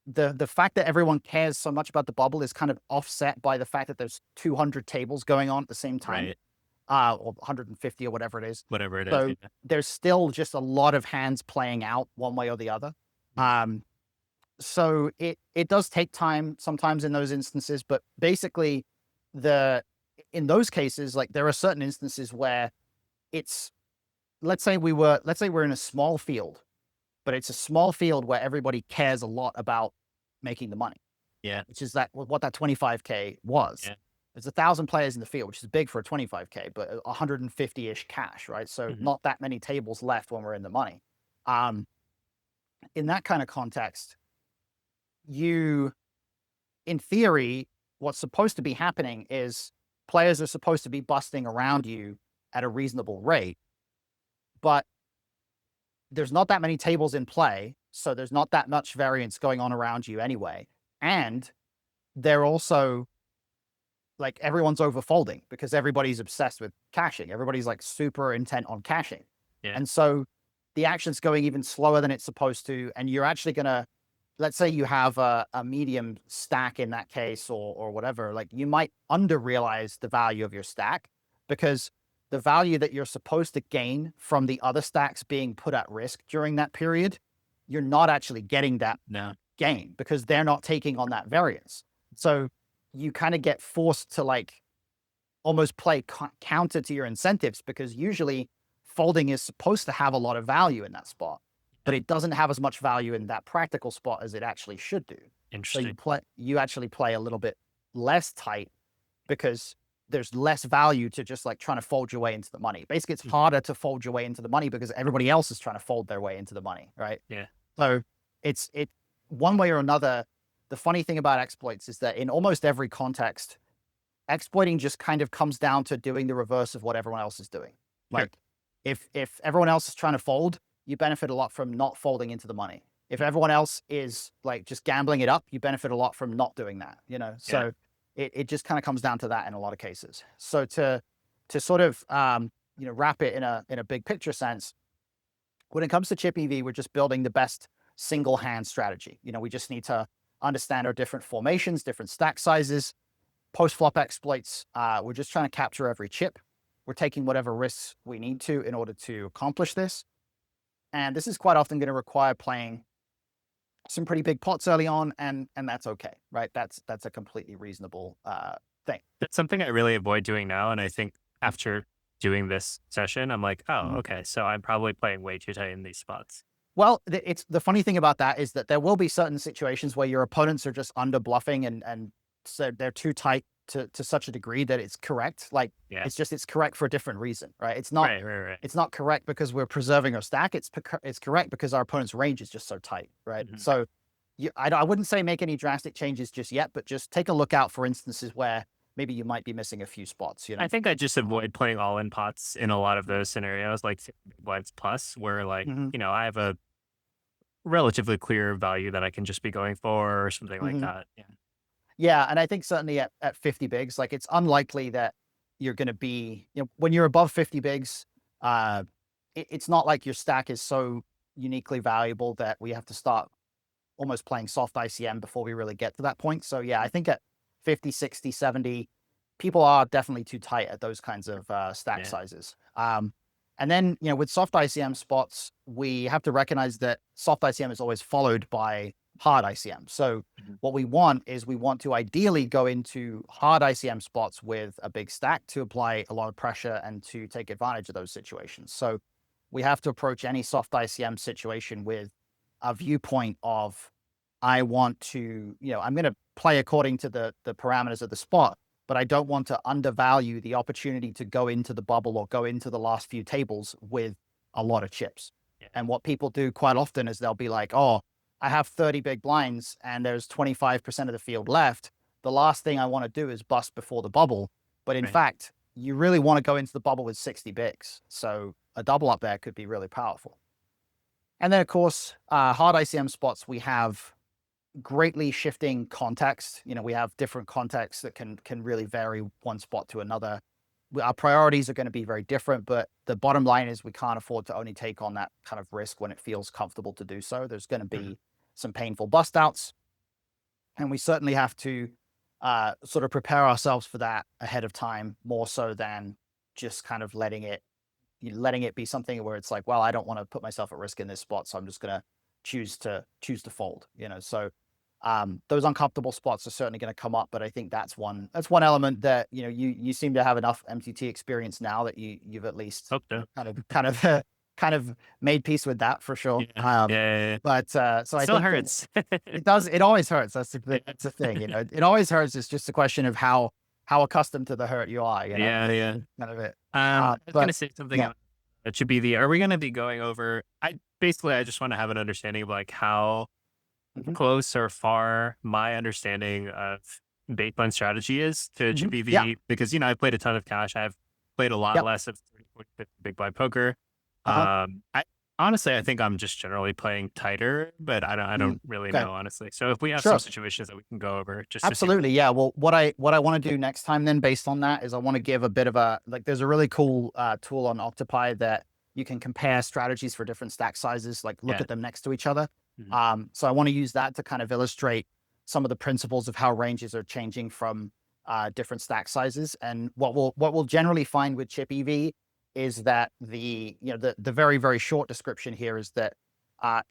the fact that everyone cares so much about the bubble is kind of offset by the fact that there's 200 tables going on at the same time, Right. or 150 or whatever it is. Whatever it is. So Yeah. there's still just a lot of hands playing out one way or the other. Um, so it does take time sometimes in those instances, but basically in those cases, like there are certain instances where it's let's say we're in a small field, but it's a small field where everybody cares a lot about making the money, Yeah. which is what that 25K was. Yeah. There's 1,000 players in the field, which is big for a 25K, but 150-ish cash, right? So Mhm. not that many tables left when we're in the money. Um, in that kind of context, you, in theory, what's supposed to be happening is players are supposed to be busting around you at a reasonable rate, but there's not that many tables in play, so there's not that much variance going on around you anyway. And they're also like everyone's overfolding because everybody's obsessed with caching. Everybody's like super intent on caching. Yeah. And so the action's going even slower than it's supposed to. And you're actually gonna, let's say you have a medium stack in that case or whatever, like you might under realize the value of your stack because the value that you're supposed to gain from the other stacks being put at risk during that period, you're not actually getting that No. gain because they're not taking on that variance. So you kind of get forced to like almost play counter to your incentives because usually folding is supposed to have a lot of value in that spot, but Yeah. it doesn't have as much value in that practical spot as it actually should do. So Interesting. you actually play a little bit less tight because there's less value to just like trying to fold your way into the money. Basically, it's Mm. harder to fold your way into the money because everybody else is trying to fold their way into the money, right? Yeah. So it one way or another. The funny thing about exploits is that in almost every context, exploiting just kind of comes down to doing the reverse of what everyone else is doing. Sure. Like if everyone else is trying to fold, you benefit a lot from not folding into the money. If everyone else is like just gambling it up, you benefit a lot from not doing that, you know? Yeah. So it just kind of comes down to that in a lot of cases. So to sort of wrap it in a big picture sense, when it comes to chip EV, we're just building the best single hand strategy. You know, we just need to understand our different formations, different stack sizes, post flop exploits. We're just trying to capture every chip. We're taking whatever risks we need to in order to accomplish this. And this is quite often going to require playing some pretty big pots early on, and that's okay, right? That's a completely reasonable thing. That's something I really avoid doing now. And I think after doing this session, I'm like, oh, Mhm. okay. So I'm probably playing way too tight in these spots. Well, it's the funny thing about that is that there will be certain situations where your opponents are just under bluffing and so they're too tight to such a degree that it's correct. Like Yeah. it's correct for a different reason, right? Right. Right. Right. It's not correct because we're preserving our stack. It's correct because our opponent's range is just so tight, right? Mhm. So I wouldn't say make any drastic changes just yet, but just take a look out for instances where maybe you might be missing a few spots, you I know? think I just avoid playing all in pots in a lot of those scenarios, like big blinds plus, where like, Hmm. I have a relatively clear value that I can just be going for or something like Hmm. that. Yeah. Yeah, and I think certainly at 50 bigs, like it's unlikely that you're going to be, when you're above 50 bigs, uh, it's not like your stack is so uniquely valuable that we have to start almost playing soft ICM before we really get to that point. So yeah, I think at 50, 60, 70, people are definitely too tight at those kinds of stack Yeah. sizes. And then, with soft ICM spots, we have to recognize that soft ICM is always followed by hard ICM. So Mhm. what we want is we want to ideally go into hard ICM spots with a big stack to apply a lot of pressure and to take advantage of those situations. So we have to approach any soft ICM situation with a viewpoint of I want to, I'm going to play according to the parameters of the spot, but I don't want to undervalue the opportunity to go into the bubble or go into the last few tables with a lot of chips. Yeah. And what people do quite often is they'll be like, oh, I have 30 big blinds and there's 25% of the field left. The last thing I want to do is bust before the bubble. But in Right. fact, you really want to go into the bubble with 60 bigs. So a double up there could be really powerful. And then, of course, hard ICM spots, we have greatly shifting context. We have different contexts that can really vary one spot to another. Our priorities are going to be very different, but the bottom line is we can't afford to only take on that kind of risk when it feels comfortable to do so. There's going to be some painful bust outs, and we certainly have to sort of prepare ourselves for that ahead of time, more so than just kind of letting it be something where it's like, well, I don't want to put myself at risk in this spot, so I'm just going to choose to fold. So those uncomfortable spots are certainly going to come up, but I think that's one element that you seem to have enough MTT experience now that you've at least Hope so. kind of made peace with that for sure. Yeah. But so I Still think hurts. it does. It always hurts. That's the thing. It always hurts. It's just a question of how accustomed to the hurt you are. Yeah. Kind of it. I was but gonna say something yeah. that should be are we gonna be going over I just want to have an understanding of like how Mhm. close or far my understanding of bait blind strategy is to Mhm. Yeah. GPV because I've played a ton of cash. I've played a lot Yep. less of 30, 40, 50 big blind poker. Uh-huh. I honestly I think I'm just generally playing tighter, but I don't really Okay. know honestly. So if we have some Sure. situations that we can go over just to see. Absolutely. Yeah. Well, what I want to do next time then based on that is I want to give a bit of there's a really cool tool on Octopi that you can compare strategies for different stack sizes, like look Yeah. at them next to each other. Mhm. So I want to use that to kind of illustrate some of the principles of how ranges are changing from different stack sizes. And what we'll generally find with chip EV is that the very, very short description here is that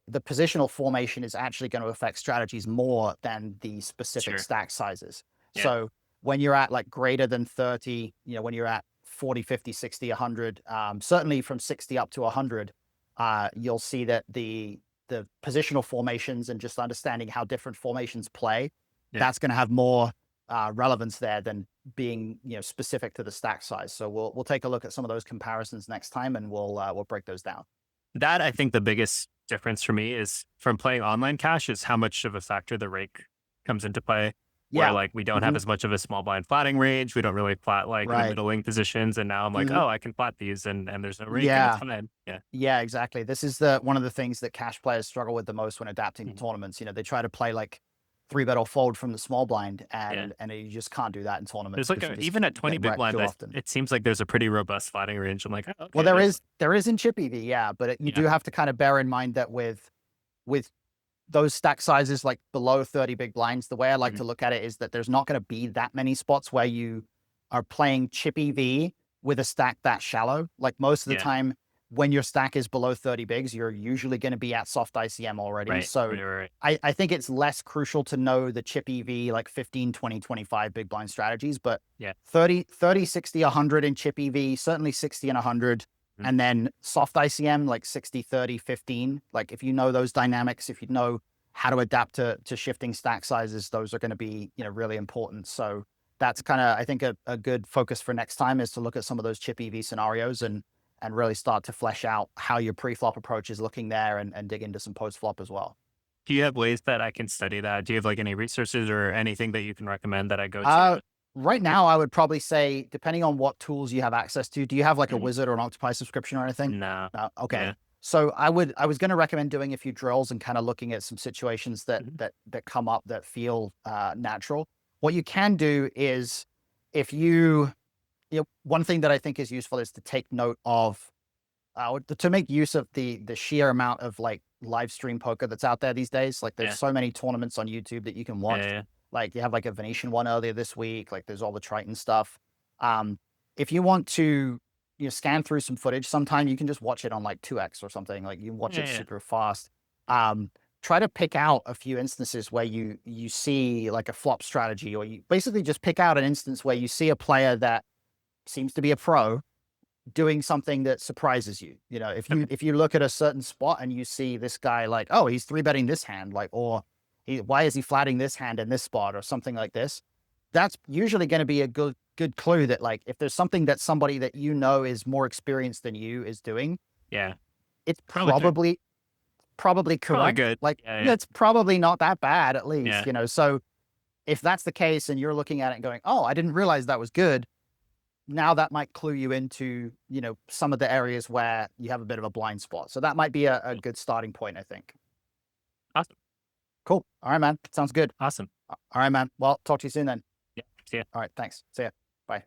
the positional formation is actually going to affect strategies more than the specific Sure. stack sizes. Yeah. So when you're at like greater than 30, when you're at 40, 50, 60, 100, certainly from 60 up to 100, you'll see that the positional formations and just understanding how different formations play, Yeah. that's going to have more relevance there than being specific to the stack size. So we'll take a look at some of those comparisons next time, and we'll break those down. That I think the biggest difference for me is from playing online cash is how much of a factor the rake comes into play. Where Yeah. like we don't have Hmm. as much of a small blind flatting range. We don't really flat like the Right. middle wing positions. And now I'm like, Hmm. oh, I can flat these and there's no rake and it's Yeah. fine. Yeah. Yeah, exactly. This is one of the things that cash players struggle with the most when adapting to Mhm. tournaments. They try to play like three bet or fold from the small blind, Yeah. and you just can't do that in tournaments There's like because you just even at 20 get big wrecked blind, too often. it seems like there's a pretty robust flatting range. I'm like, oh, Well, okay, that's there is in chip EV, yeah, but you yeah. do have to kind of bear in mind that with those stack sizes like below 30 big blinds, the way I like Mhm. to look at it is that there's not going to be that many spots where you are playing chip EV with a stack that shallow. Like most of the Yeah. time, when your stack is below 30 bigs, you're usually going to be at soft ICM already. Right. So Right. I think it's less crucial to know the chip EV like 15, 20, 25 big blind strategies, but Yeah. 30, 60, 100 in chip EV, certainly 60 and 100. Mhm. And then soft ICM, like 60, 30, 15. Like if you know those dynamics, if you know how to adapt to shifting stack sizes, those are going to be, really important. So that's kind of, I think a good focus for next time is to look at some of those chip EV scenarios and really start to flesh out how your pre-flop approach is looking there and dig into some post-flop as well. Do you have ways that I can study that? Do you have like any resources or anything that you can recommend that I go Uh, to? right now, I would probably say, depending on what tools you have access to, do you have like a Mhm. Wizard or an Octopi subscription or anything? No. No. Okay. Yeah. So I was going to recommend doing a few drills and kind of looking at some situations that Mhm. come up that feel natural. What you can do is if you, one thing that I think is useful is to take note of to make use of the sheer amount of like live stream poker that's out there these days. Like there's Yeah. so many tournaments on YouTube that you can watch. Yeah. Like you have like a Venetian one earlier this week. Like there's all the Triton stuff. Um, if you want to scan through some footage, sometime you can just watch it on like 2x or something. Like you watch it Yeah. super fast. Try to pick out a few instances where you see like a flop strategy, or you basically just pick out an instance where you see a player that seems to be a pro doing something that surprises you. Okay. If you look at a certain spot and you see this guy like, oh, he's three betting this hand, like, or why is he flatting this hand in this spot or something like this? that's usually going to be a good clue that, like, if there's something that somebody that you know is more experienced than you is doing, Yeah. it's Probably probably probably correct. good. Like, Yeah, yeah, yeah. it's probably not that bad, at least, Yeah. you know. So if that's the case and you're looking at it and going, oh, I didn't realize that was good, now that might clue you into, you know, some of the areas where you have a bit of a blind spot. So that might be a good starting point, I think. Awesome. Cool. All right, man. Sounds good. Awesome. All right, man. Well, talk to you soon then. Yeah. See ya. All right. Thanks. See ya. Bye.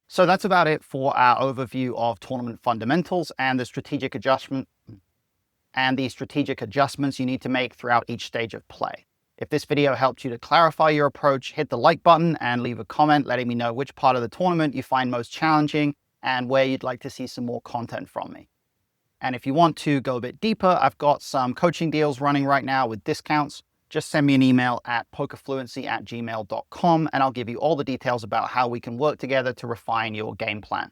So that's about it for our overview of tournament fundamentals and the strategic adjustments you need to make throughout each stage of play. If this video helped you to clarify your approach, hit the like button and leave a comment letting me know which part of the tournament you find most challenging and where you'd like to see some more content from me. And if you want to go a bit deeper, I've got some coaching deals running right now with discounts. Just send me an email at pokerfluency@gmail.com and I'll give you all the details about how we can work together to refine your game plan.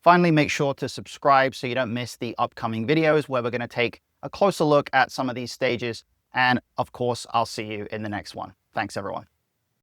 Finally, make sure to subscribe so you don't miss the upcoming videos where we're going to take a closer look at some of these stages. And of course, I'll see you in the next one. Thanks, everyone.